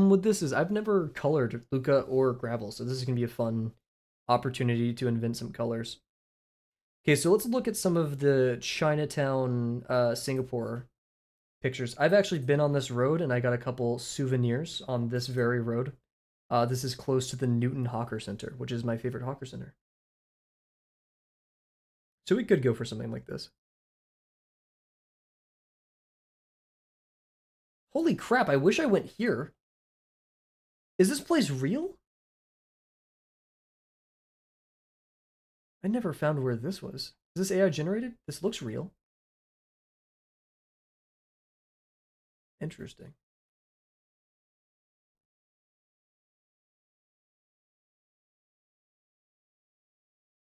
with this is I've never colored Luca or Gravel, so this is gonna be a fun opportunity to invent some colors. Okay, so let's look at some of the Chinatown, Singapore pictures. I've actually been on this road and I got a couple souvenirs on this very road. This is close to the Newton Hawker Center, which is my favorite hawker center. So we could go for something like this. Holy crap, I wish I went here. Is this place real? I never found where this was. Is this AI generated? This looks real. Interesting.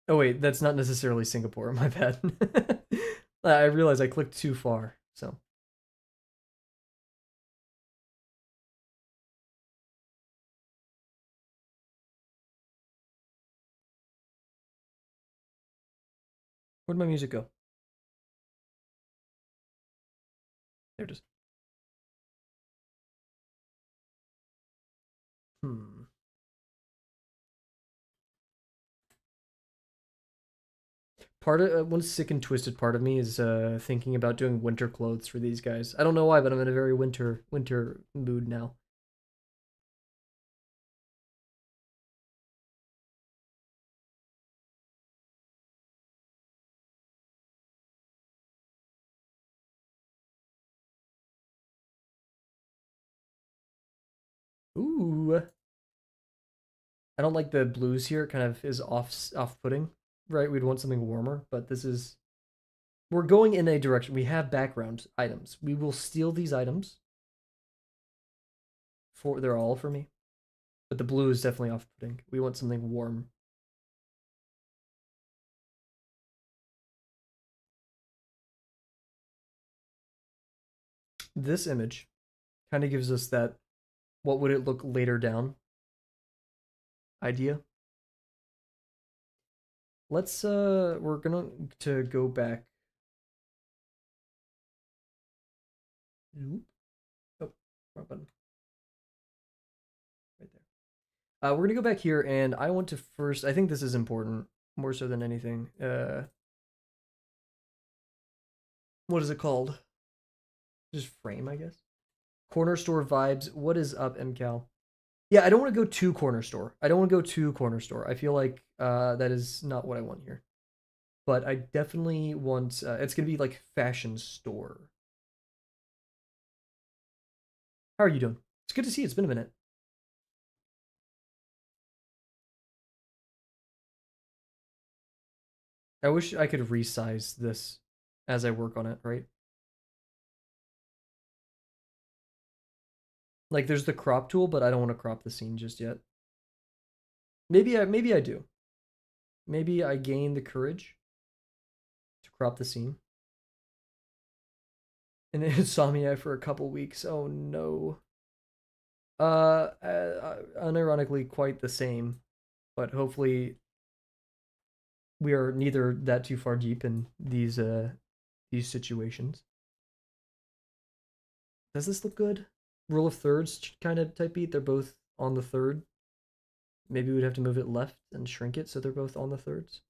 Oh wait, that's not necessarily Singapore. My bad. I realized I clicked too far. So where'd my music go? There it is. Hmm. Part of one sick and twisted part of me is thinking about doing winter clothes for these guys. I don't know why, but I'm in a very winter mood now. Ooh, I don't like the blues here. It kind of is off-putting, right? We'd want something warmer, but this is we're going in a direction. We have background items. We will steal these items for they're all for me. But the blue is definitely off-putting. We want something warm. This image kind of gives us that what would it look later down idea. Let's we're gonna to go back. Oop. Oh, wrong button. Right there. We're gonna go back here, and I want to first. I think this is important more so than anything. What is it called? Just frame, I guess. Corner store vibes. What is up, MCal? Yeah, I don't want to go to corner store. I don't want to go to corner store. I feel like that is not what I want here. But I definitely want. It's gonna be like fashion store. How are you doing? It's good to see you. It's been a minute. I wish I could resize this as I work on it, right? Like there's the crop tool, but I don't want to crop the scene just yet. Maybe I do. Maybe I gain the courage to crop the scene. And insomnia for a couple weeks. Oh no. Unironically quite the same, but hopefully we are neither that too far deep in these situations. Does this look good? Rule of thirds kind of type beat. They're both on the third. Maybe we'd have to move it left and shrink it so they're both on the thirds.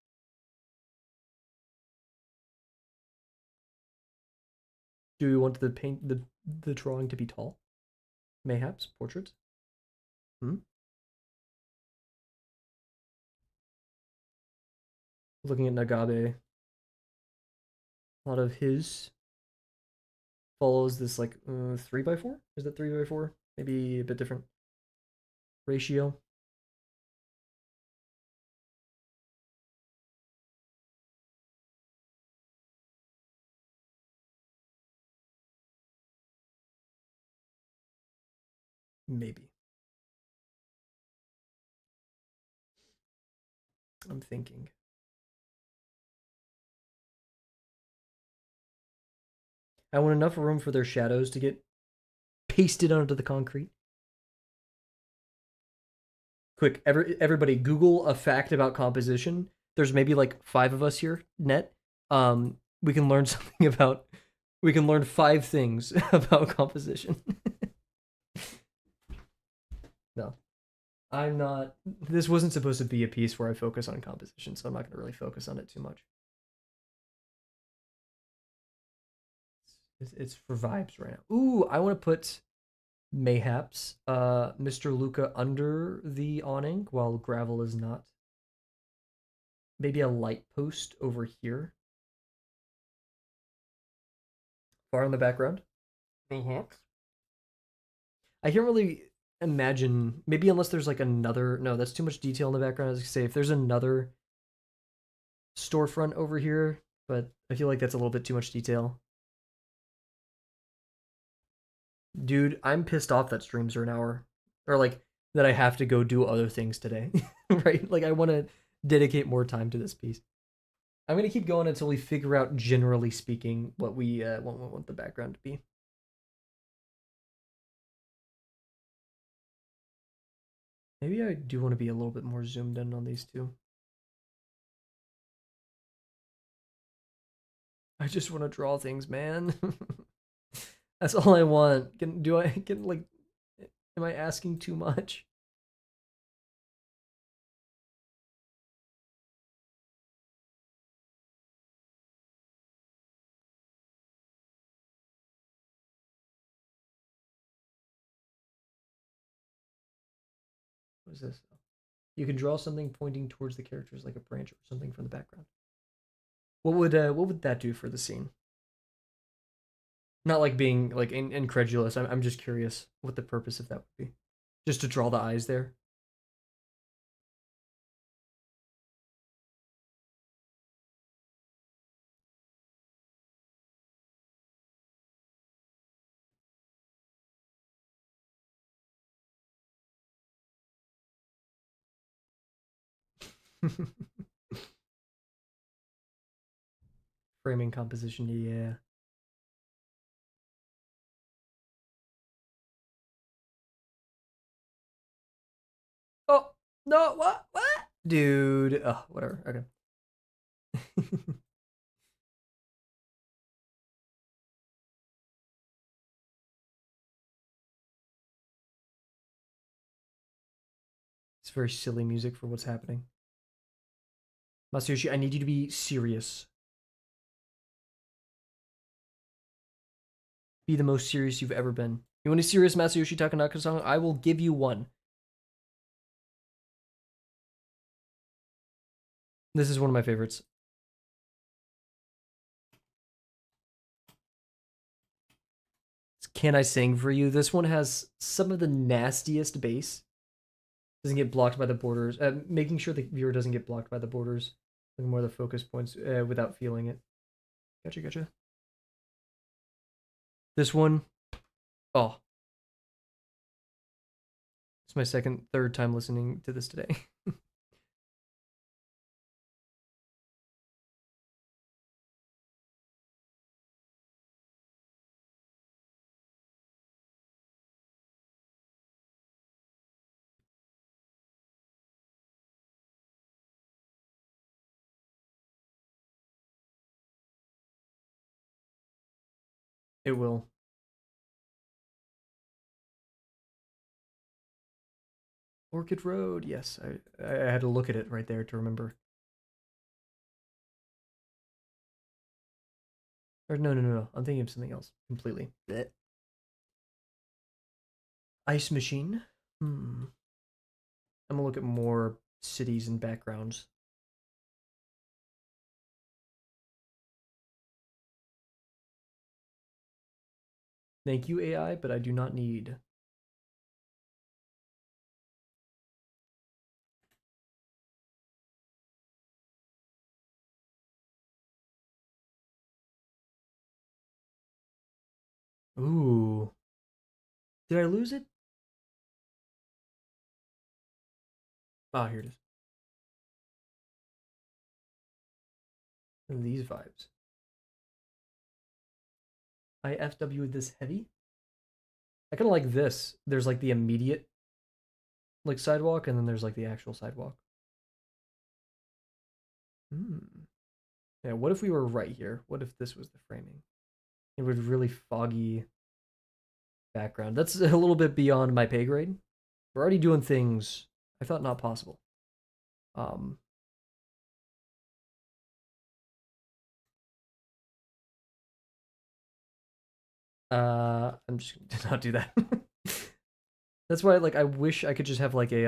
Do we want the drawing to be tall? Mayhaps portraits. Hmm. Looking at Nagabe, a lot of his follows this like 3 by 4. Is that 3 by 4? Maybe a bit different ratio. Maybe. I'm thinking. I want enough room for their shadows to get pasted onto the concrete. Quick, everybody, Google a fact about composition. There's maybe like 5 of us here, net. We can learn something about. We can learn 5 things about composition. No, I'm not. This wasn't supposed to be a piece where I focus on composition, so I'm not going to really focus on it too much. It's for vibes right now. Ooh, I want to put mayhaps Mr. Luca under the awning while Gravel is not. Maybe a light post over here, far in the background. Mayhaps. I can't really imagine. Maybe unless there's like another. No, that's too much detail in the background. I was gonna say if there's another storefront over here, but I feel like that's a little bit too much detail. Dude, I'm pissed off that streams are an hour, or like that I have to go do other things today, right? Like I want to dedicate more time to this piece. I'm gonna keep going until we figure out, generally speaking, what we want the background to be. Maybe I do want to be a little bit more zoomed in on these two. I just want to draw things, man. That's all I want. Do I get like? Am I asking too much? What is this? You can draw something pointing towards the characters like a branch or something from the background. What would that do for the scene? Not like being like incredulous. I'm just curious what the purpose of that would be. Just to draw the eyes there. Framing composition, yeah. No, what? What? Dude. Oh, whatever. Okay. It's very silly music for what's happening. Masayoshi, I need you to be serious. Be the most serious you've ever been. You want a serious Masayoshi Takanaka song? I will give you one. This is one of my favorites. Can I Sing for You? This one has some of the nastiest bass. Doesn't get blocked by the borders. Making sure the viewer doesn't get blocked by the borders. Looking more of the focus points without feeling it. Gotcha, gotcha. This one, oh, it's my third time listening to this today. It will. Orchid Road, yes. I had to look at it right there to remember. Or no. I'm thinking of something else completely. Blech. Ice Machine. Hmm. I'm gonna look at more cities and backgrounds. Thank you, AI, but I do not need. Ooh. Did I lose it? Ah, here it is. These vibes. IFW this heavy? I kind of like this. There's like the immediate like sidewalk, and then there's like the actual sidewalk. Hmm. Yeah, what if we were right here? What if this was the framing? It would really foggy background. That's a little bit beyond my pay grade. We're already doing things I thought not possible. Um, I'm just gonna not do that. That's why, like, I wish I could just have like a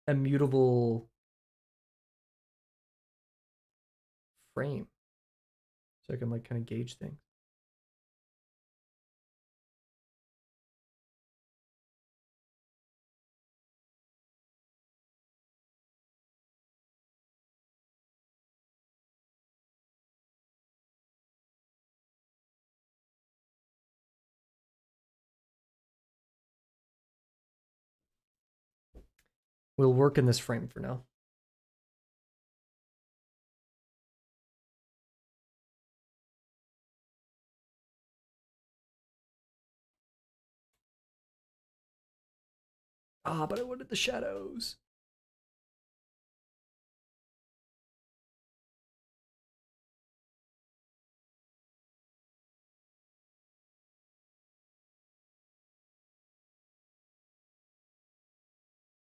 immutable frame, so I can like kind of gauge things. We'll work in this frame for now. Ah, but I wanted the shadows.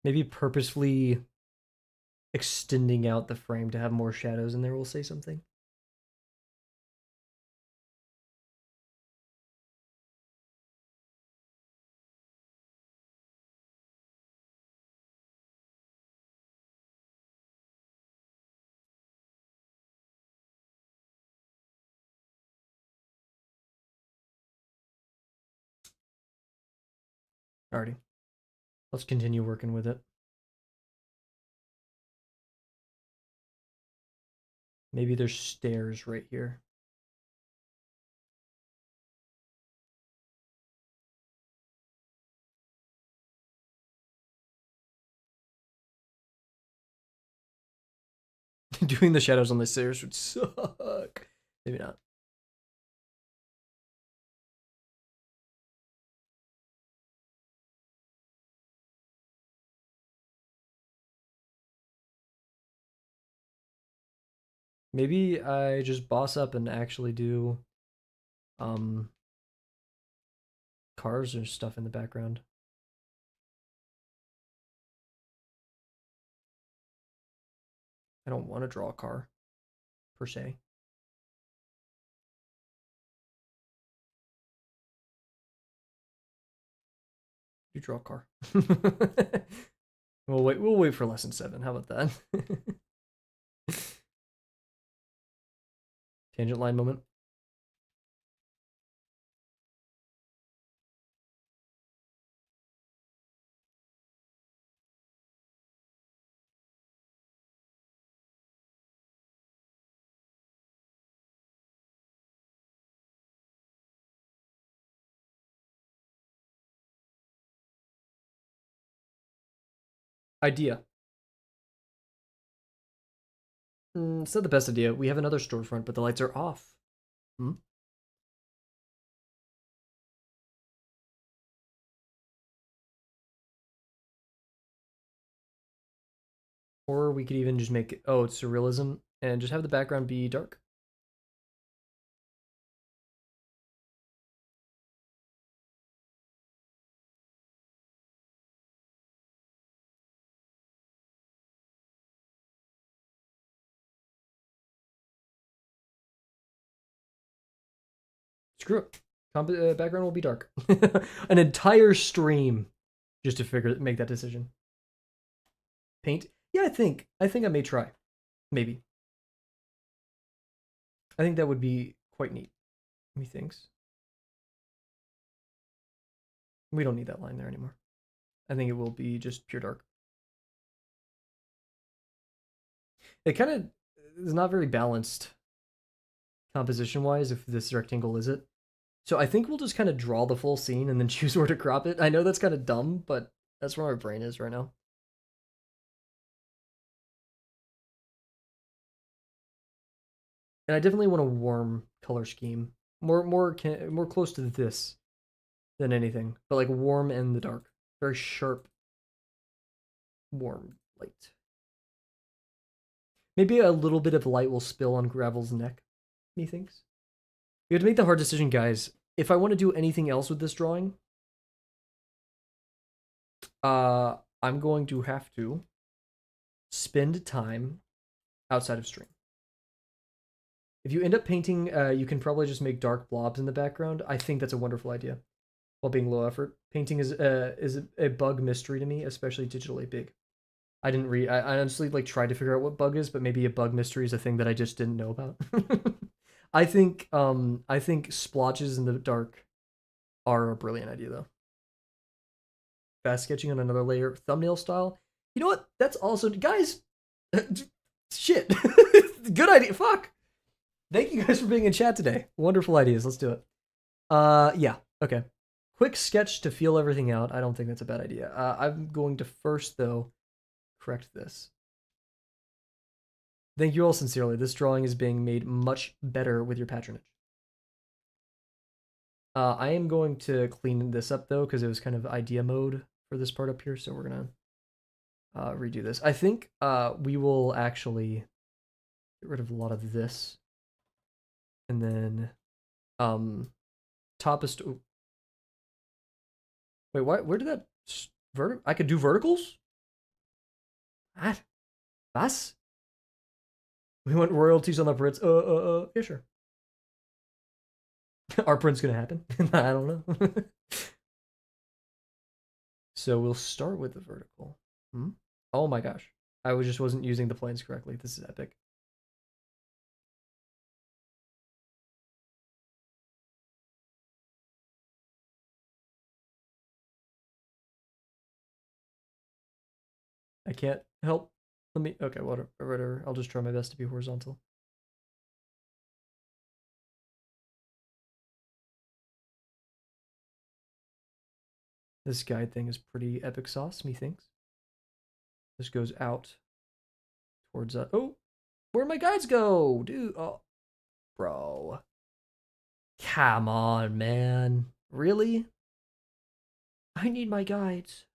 Maybe purposefully extending out the frame to have more shadows in there will say something. Alrighty, let's continue working with it. Maybe there's stairs right here. Doing the shadows on the stairs would suck. Maybe not. Maybe I just boss up and actually do um cars or stuff in the background. I don't want to draw a car per se. You draw a car. We'll wait for lesson 7. How about that? Tangent line moment. Idea. It's not the best idea. We have another storefront, but the lights are off. Hmm? Or we could even just make it, oh, it's surrealism, and just have the background be dark. Screw it. Background will be dark. An entire stream just to make that decision. Paint. Yeah, I think I may try. Maybe. I think that would be quite neat. Methinks. We don't need that line there anymore. I think it will be just pure dark. It kind of is not very balanced composition wise if this rectangle is it. So I think we'll just kind of draw the full scene and then choose where to crop it. I know that's kind of dumb, but that's where my brain is right now. And I definitely want a warm color scheme, more close to this than anything, but like warm and the dark, very sharp, warm light. Maybe a little bit of light will spill on Gravel's neck. Methinks. You have to make the hard decision, guys. If I want to do anything else with this drawing, I'm going to have to spend time outside of stream. If you end up painting, you can probably just make dark blobs in the background. I think that's a wonderful idea. While being low effort, painting is a bug mystery to me, especially digitally big. I didn't read. I honestly like tried to figure out what bug is, but maybe a bug mystery is a thing that I just didn't know about. I think splotches in the dark are a brilliant idea though. Fast sketching on another layer, thumbnail style. You know what? That's also guys. Shit. Good idea. Fuck. Thank you guys for being in chat today. Wonderful ideas. Let's do it. Yeah. Okay. Quick sketch to feel everything out. I don't think that's a bad idea. I'm going to first though correct this. Thank you all sincerely. This drawing is being made much better with your patronage. I am going to clean this up though because it was kind of idea mode for this part up here, so we're gonna redo this. I think we will actually get rid of a lot of this, and then top is. Wait, what? Where did that I could do verticals? What? Was? We want royalties on the prints. Yeah, sure. Our print's gonna happen. I don't know. So we'll start with the vertical. Hmm? Oh my gosh. Just wasn't using the planes correctly. This is epic. I can't help. Let me. Okay, whatever. I'll just try my best to be horizontal. This guide thing is pretty epic sauce, methinks. This goes out towards. Oh, where'd my guides go, dude? Oh, bro. Come on, man. Really? I need my guides.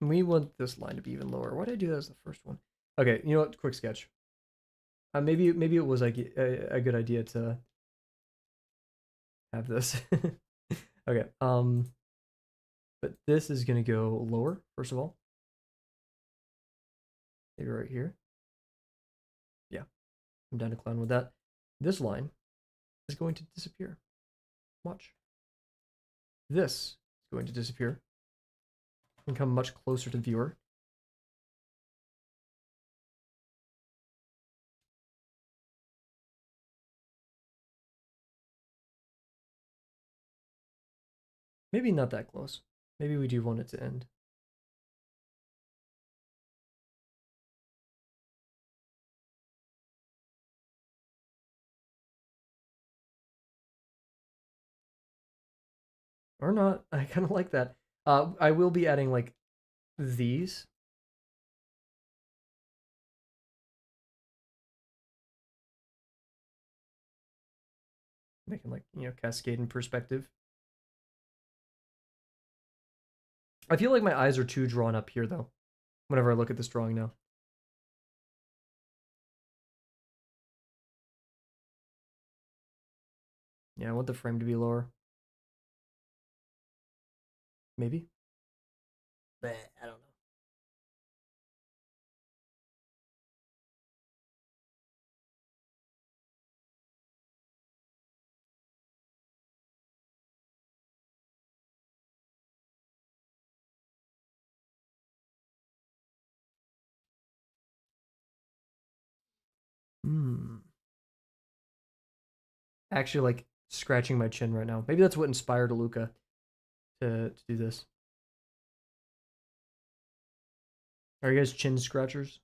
We want this line to be even lower. Why did I do that as the first one? Okay, you know what? Quick sketch. Maybe it was like a good idea to have this. Okay. But this is gonna go lower first of all. Maybe right here. Yeah, I'm down to clown with that. This line is going to disappear. Watch. This is going to disappear and come much closer to the viewer. Maybe not that close. Maybe we do want it to end. Or not. I kind of like that. I will be adding like these. Making like, cascade in perspective. I feel like my eyes are too drawn up here though, whenever I look at this drawing now. Yeah, I want the frame to be lower. Maybe? I don't know. Hmm. Actually, like scratching my chin right now. Maybe that's what inspired Luca to do this. Are you guys chin scratchers?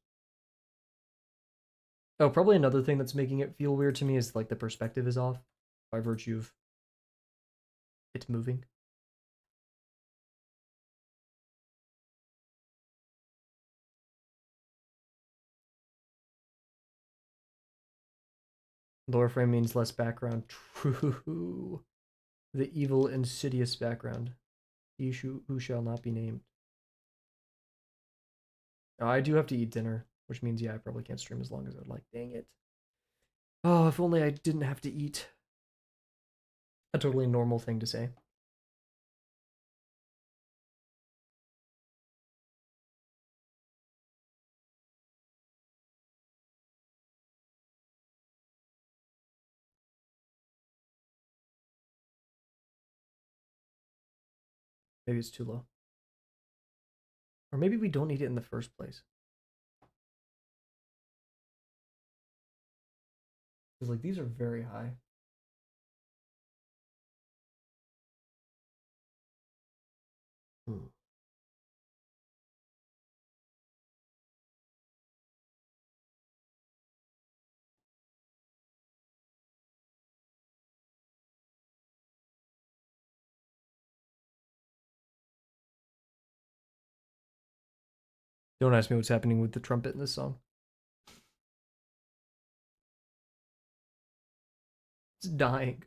Oh, probably another thing that's making it feel weird to me is like the perspective is off by virtue of it's moving. Lower frame means less background. True. The evil, insidious background. He who shall not be named. Oh, I do have to eat dinner, which means, yeah, I probably can't stream as long as I'd like. Dang it. Oh, if only I didn't have to eat. A totally normal thing to say. Maybe it's too low. Or maybe we don't need it in the first place. Because, like, these are very high. Hmm. Don't ask me what's happening with the trumpet in this song. It's dying.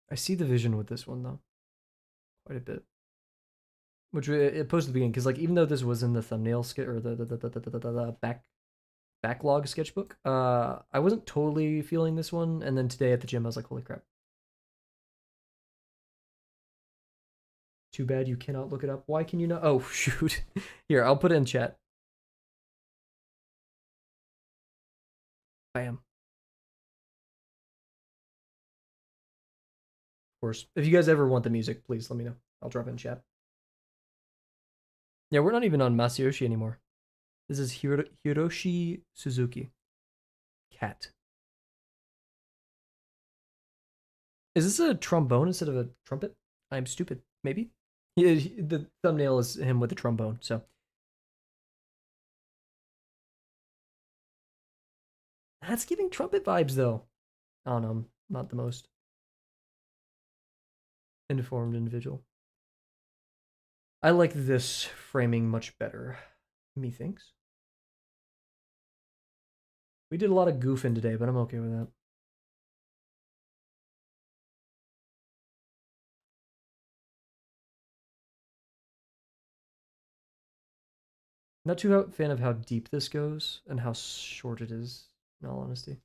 I see the vision with this one, though. Quite a bit. Which it posed at the beginning, because, like, even though this was in the thumbnail skit or the backlog sketchbook, I wasn't totally feeling this one. And then today at the gym, I was like, holy crap. Too bad you cannot look it up. Why can you not? Oh, shoot. Here, I'll put it in chat. Bam. Of course. If you guys ever want the music, please let me know. I'll drop it in chat. Yeah, we're not even on Masayoshi anymore. This is Hiroshi Suzuki. Cat. Is this a trombone instead of a trumpet? I'm stupid. Maybe? Yeah, the thumbnail is him with a trombone, so. That's giving trumpet vibes, though. I don't know. I'm not the most informed individual. I like this framing much better, methinks. We did a lot of goofing today, but I'm okay with that. Not too a fan of how deep this goes and how short it is, in all honesty.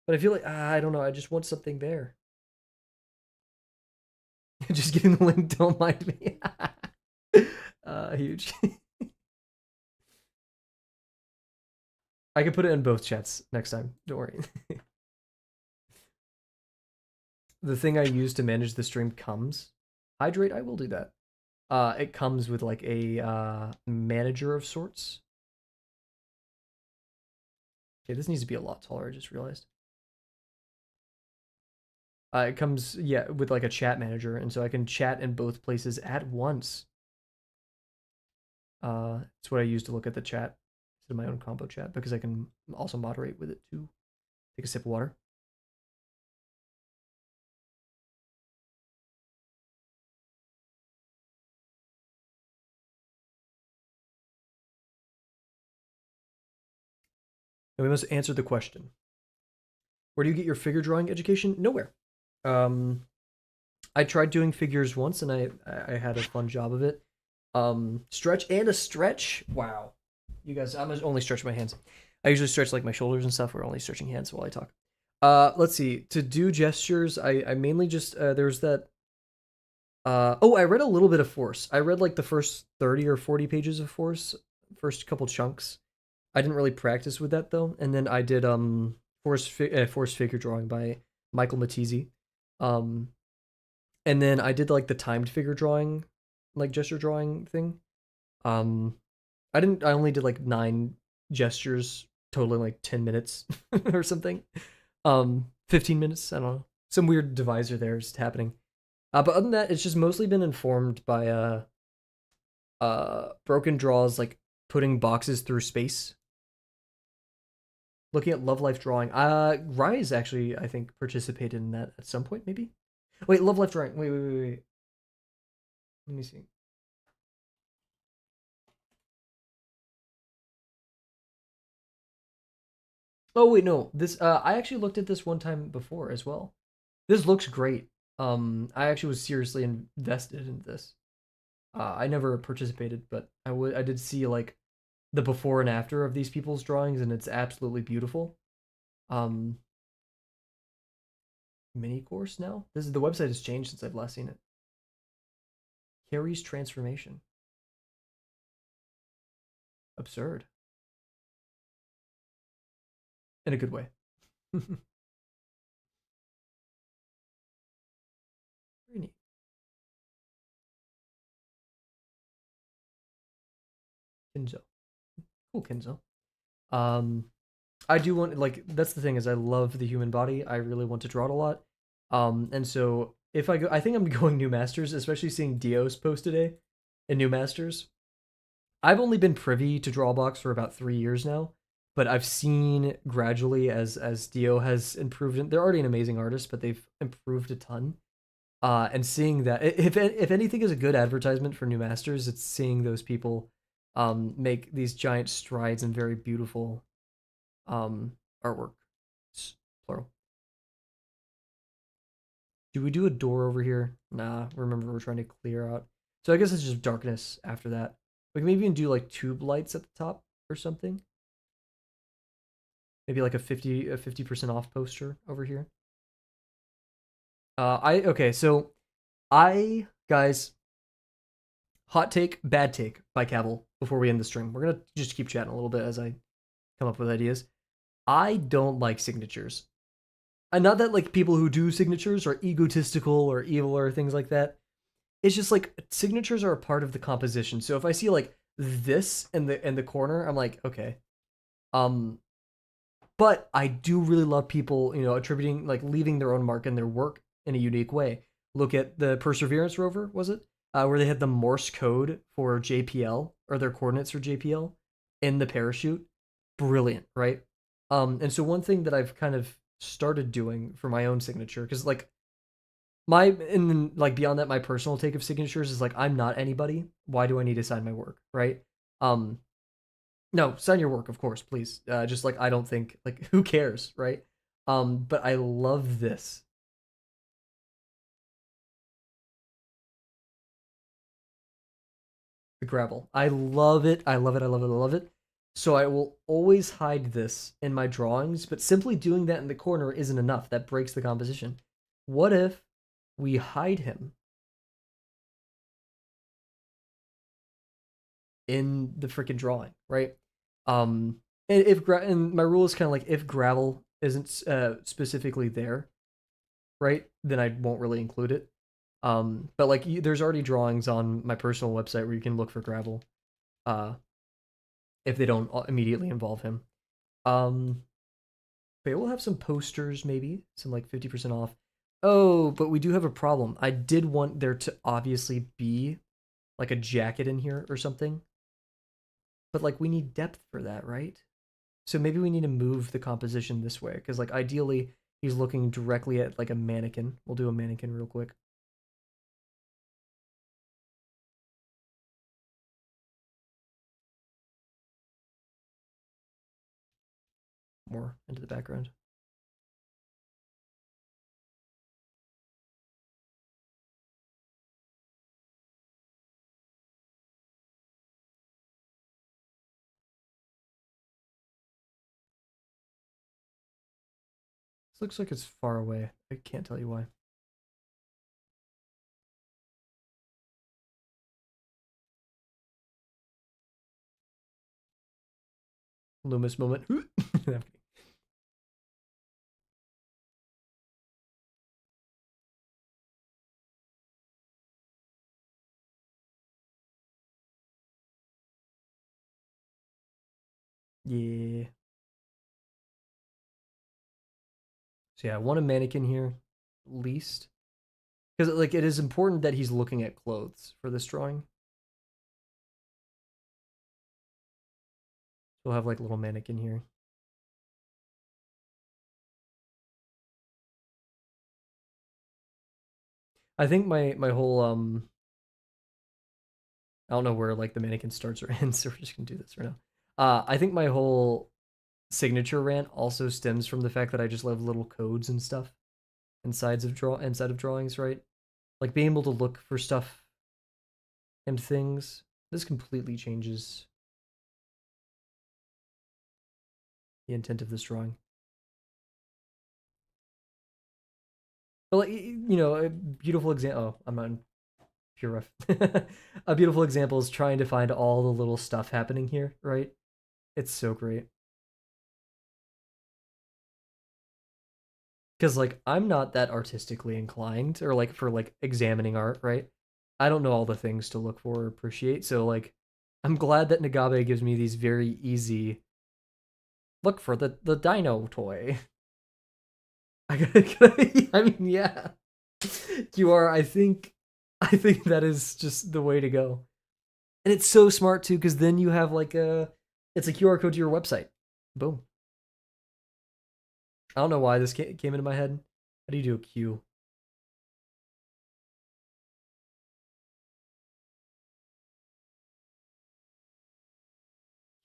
But I feel like, I don't know, I just want something there. Just getting the link, don't mind me. Huge. I can put it in both chats next time, don't worry. The thing I use to manage the stream comes. Hydrate, I will do that. It comes with like a manager of sorts. Okay, this needs to be a lot taller, I just realized. It comes, yeah, with like a chat manager, and so I can chat in both places at once. It's what I use to look at the chat, to my own combo chat, because I can also moderate with it too. Take a sip of water. And we must answer the question. Where do you get your figure drawing education? Nowhere. I tried doing figures once, and I had a fun job of it. Stretch and a stretch. Wow, you guys, I'm only stretching my hands. I usually stretch like my shoulders and stuff. We're only stretching hands while I talk. Let's see. To do gestures, I mainly just there's that. Oh, I read a little bit of Force. I read like the first 30 or 40 pages of Force, first couple chunks. I didn't really practice with that though, and then I did Force figure drawing by Michael Matizzi. Um, and then I did like the timed figure drawing, like gesture drawing thing. Um, I only did like 9 gestures, totaling like 10 minutes or something. 15 minutes. I don't know. Some weird divisor there is happening. But other than that, it's just mostly been informed by broken draws, like putting boxes through space. Looking at Love Life drawing. Rise actually, I think, participated in that at some point, maybe. Wait, Love Life drawing. Wait. Let me see. Oh wait, no. This I actually looked at this one time before as well. This looks great. I actually was seriously invested in this. I never participated, but I did see like the before and after of these people's drawings, and it's absolutely beautiful. Um, Mini course now. This is the website has changed since I've last seen it. Carrie's transformation. Absurd in a good way. Very neat. Kinzo. Cool Kinzo. Um, I do want like that's the thing is I love the human body. I really want to draw it a lot. And so if I go, I think I'm going new masters, especially seeing Dio's post today in new masters. I've only been privy to Drawbox for about 3 years now, but I've seen gradually as Dio has improved. They're already an amazing artist, but they've improved a ton. And seeing that, if anything is a good advertisement for new masters, it's seeing those people make these giant strides and very beautiful artwork. It's plural. Do we do a door over here? Nah, remember we're trying to clear out. So I guess it's just darkness after that. We can maybe even do like tube lights at the top or something. Maybe like a 50% off poster over here. Okay, so I guys, hot take, bad take by Kavel before we end the stream. We're gonna just keep chatting a little bit as I come up with ideas. I don't like signatures. And not that like people who do signatures are egotistical or evil or things like that. It's just like signatures are a part of the composition. So if I see like this in the corner, I'm like, okay. Um, but I do really love people, attributing like leaving their own mark in their work in a unique way. Look at the Perseverance rover, was it? Where they had the Morse code for JPL or their coordinates for JPL in the parachute. Brilliant, right? And so one thing that I've kind of started doing for my own signature, because like like beyond that, my personal take of signatures is like I'm not anybody. Why do I need to sign my work, right? Um, no, sign your work, of course, please. Just like I don't think like who cares, right? But I love this. The gravel. I love it. I love it. I love it. I love it. So I will always hide this in my drawings, but simply doing that in the corner isn't enough. That breaks the composition. What if we hide him in the freaking drawing, right? And and my rule is kind of like if gravel isn't specifically there, right, then I won't really include it. But like there's already drawings on my personal website where you can look for gravel, uh, if they don't immediately involve him. Um, but we'll have some posters, maybe some like 50% off. Oh, but we do have a problem. I did want there to obviously be like a jacket in here or something, but like we need depth for that, right? So maybe we need to move the composition this way because like ideally he's looking directly at like a mannequin. We'll do a mannequin real quick. More into the background. This looks like it's far away. I can't tell you why. Loomis moment. Yeah. So yeah, I want a mannequin here, at least. Because like it is important that he's looking at clothes for this drawing. So we'll have like a little mannequin here. I think my whole I don't know where like the mannequin starts or ends, so we're just gonna do this right now. I think my whole signature rant also stems from the fact that I just love little codes and stuff inside of drawings, right? Like being able to look for stuff and things. This completely changes the intent of this drawing. But like a beautiful example. Oh, I'm not in pure rough. A beautiful example is trying to find all the little stuff happening here, right? It's so great. Because like I'm not that artistically inclined or like for like examining art, right? I don't know all the things to look for or appreciate. So like I'm glad that Nagabe gives me these very easy look for the dino toy. I mean, yeah. You are, I think that is just the way to go. And it's so smart too, because then you have like it's a QR code to your website. Boom. I don't know why this came into my head. How do you do a Q?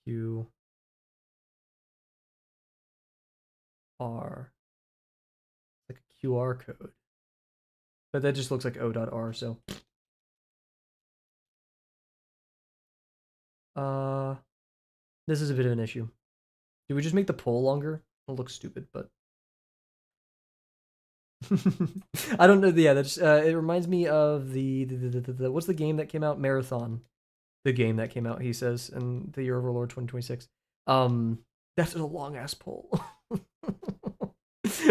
Q R. Like a QR code. But that just looks like O.R, so uh this is a bit of an issue. Do we just make the poll longer? It'll look stupid, but I don't know. Yeah, that's it reminds me of the what's the game that came out? Marathon. The game that came out, he says, in the year of our Lord 2026. That's a long ass poll.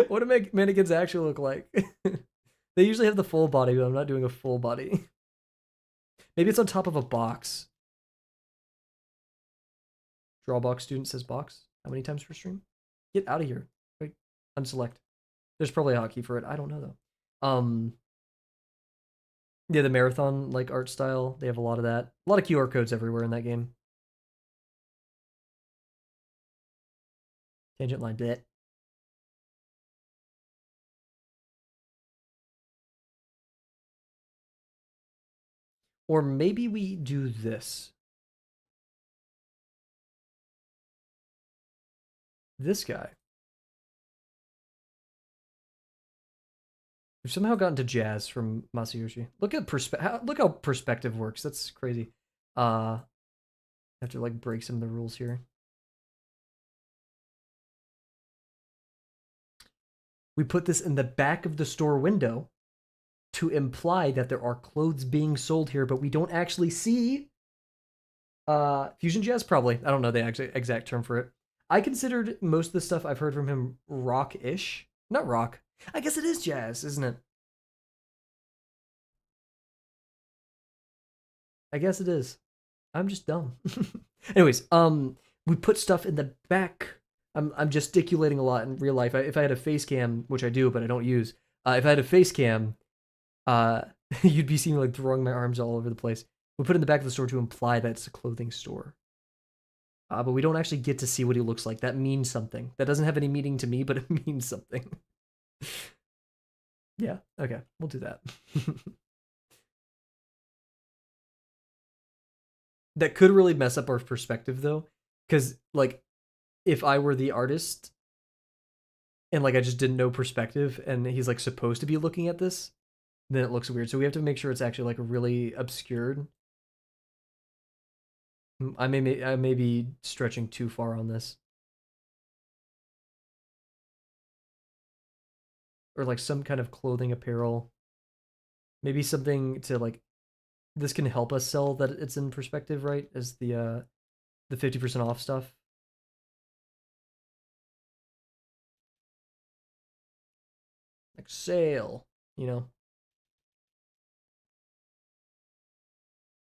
What do mannequins actually look like? They usually have the full body, but I'm not doing a full body. Maybe it's on top of a box. Drawbox student says box. How many times per stream? Get out of here. Wait, unselect. There's probably a hotkey for it. I don't know though. Yeah, the marathon like art style. They have a lot of that. A lot of QR codes everywhere in that game. Tangent line bit. Or maybe we do this. This guy. We've somehow gotten to jazz from Masayoshi. Look how perspective works. That's crazy. I have to like break some of the rules here. We put this in the back of the store window to imply that there are clothes being sold here, but we don't actually see fusion jazz. Probably, I don't know the exact term for it. I considered most of the stuff I've heard from him rock-ish. Not rock. I guess it is jazz, isn't it? I guess it is. I'm just dumb. Anyways, we put stuff in the back. I'm gesticulating a lot in real life. If I had a face cam, which I do, but I don't use, if I had a face cam, uh, you'd be seeing me like throwing my arms all over the place. We put it in the back of the store to imply that it's a clothing store. But we don't actually get to see what he looks like. That means something. That doesn't have any meaning to me, but it means something. Yeah, okay, we'll do that. That could really mess up our perspective though, because like if I were the artist and like I just didn't know perspective and he's like supposed to be looking at this, then it looks weird. So we have to make sure it's actually like really obscured. I may be stretching too far on this. Or like some kind of clothing apparel. Maybe something to like this can help us sell that it's in perspective, right? As the 50% off stuff. Like sale, you know.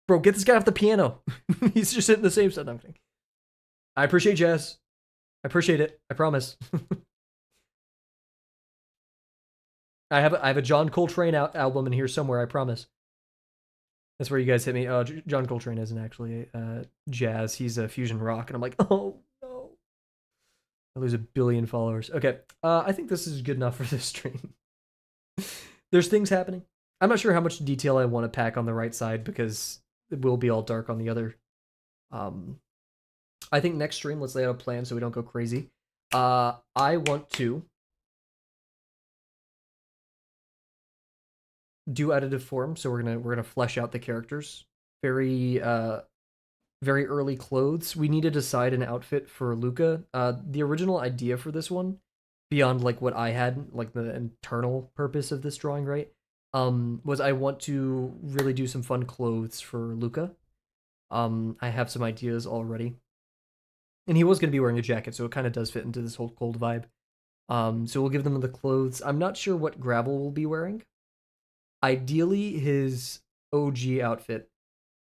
Bro, get this guy off the piano. He's just hitting the same stuff. No, I'm kidding. I appreciate jazz. I appreciate it. I promise. I have a John Coltrane album in here somewhere. I promise. That's where you guys hit me. Oh, John Coltrane isn't actually jazz. He's a fusion rock, and I'm like, oh no, I lose 1 billion followers. Okay, I think this is good enough for this stream. There's things happening. I'm not sure how much detail I want to pack on the right side because it will be all dark on the other. I think next stream, let's lay out a plan so we don't go crazy. I want to do additive form, so we're gonna flesh out the characters. Very very early clothes. We need to decide an outfit for Luca. The original idea for this one, beyond like what I had, like the internal purpose of this drawing, right? Was I want to really do some fun clothes for Luca. I have some ideas already. And he was going to be wearing a jacket, so it kind of does fit into this whole cold vibe. So we'll give them the clothes. I'm not sure what Gravel will be wearing. Ideally, his OG outfit,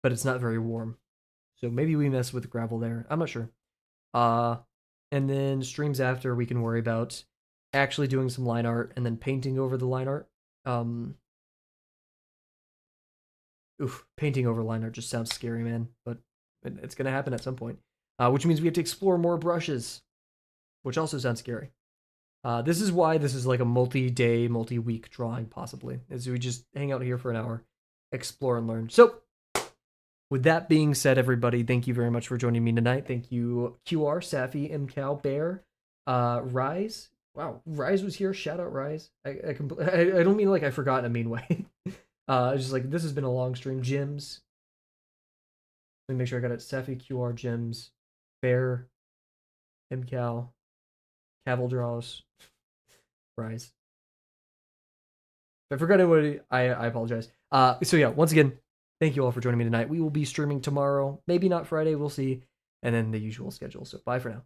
but it's not very warm. So maybe we mess with Gravel there. I'm not sure. And then streams after, we can worry about actually doing some line art and then painting over the line art. Painting over line art just sounds scary, man. But it's going to happen at some point. Which means we have to explore more brushes, which also sounds scary. This is why this is like a multi-day, multi-week drawing, possibly, as we just hang out here for an hour, explore and learn. So, with that being said, everybody, thank you very much for joining me tonight. Thank you, QR, Safi, MCal, Bear, Rise. Wow, Rise was here. Shout out, Rise. I don't mean like I forgot in a mean way. Just like, this has been a long stream. Gyms. Let me make sure I got it. Safi, QR, Gyms, Bear, MCal, Kavel draws, Rise. If I forgot anybody, I apologize. So yeah, once again, thank you all for joining me tonight. We will be streaming tomorrow, maybe not Friday, we'll see, and then the usual schedule. So bye for now.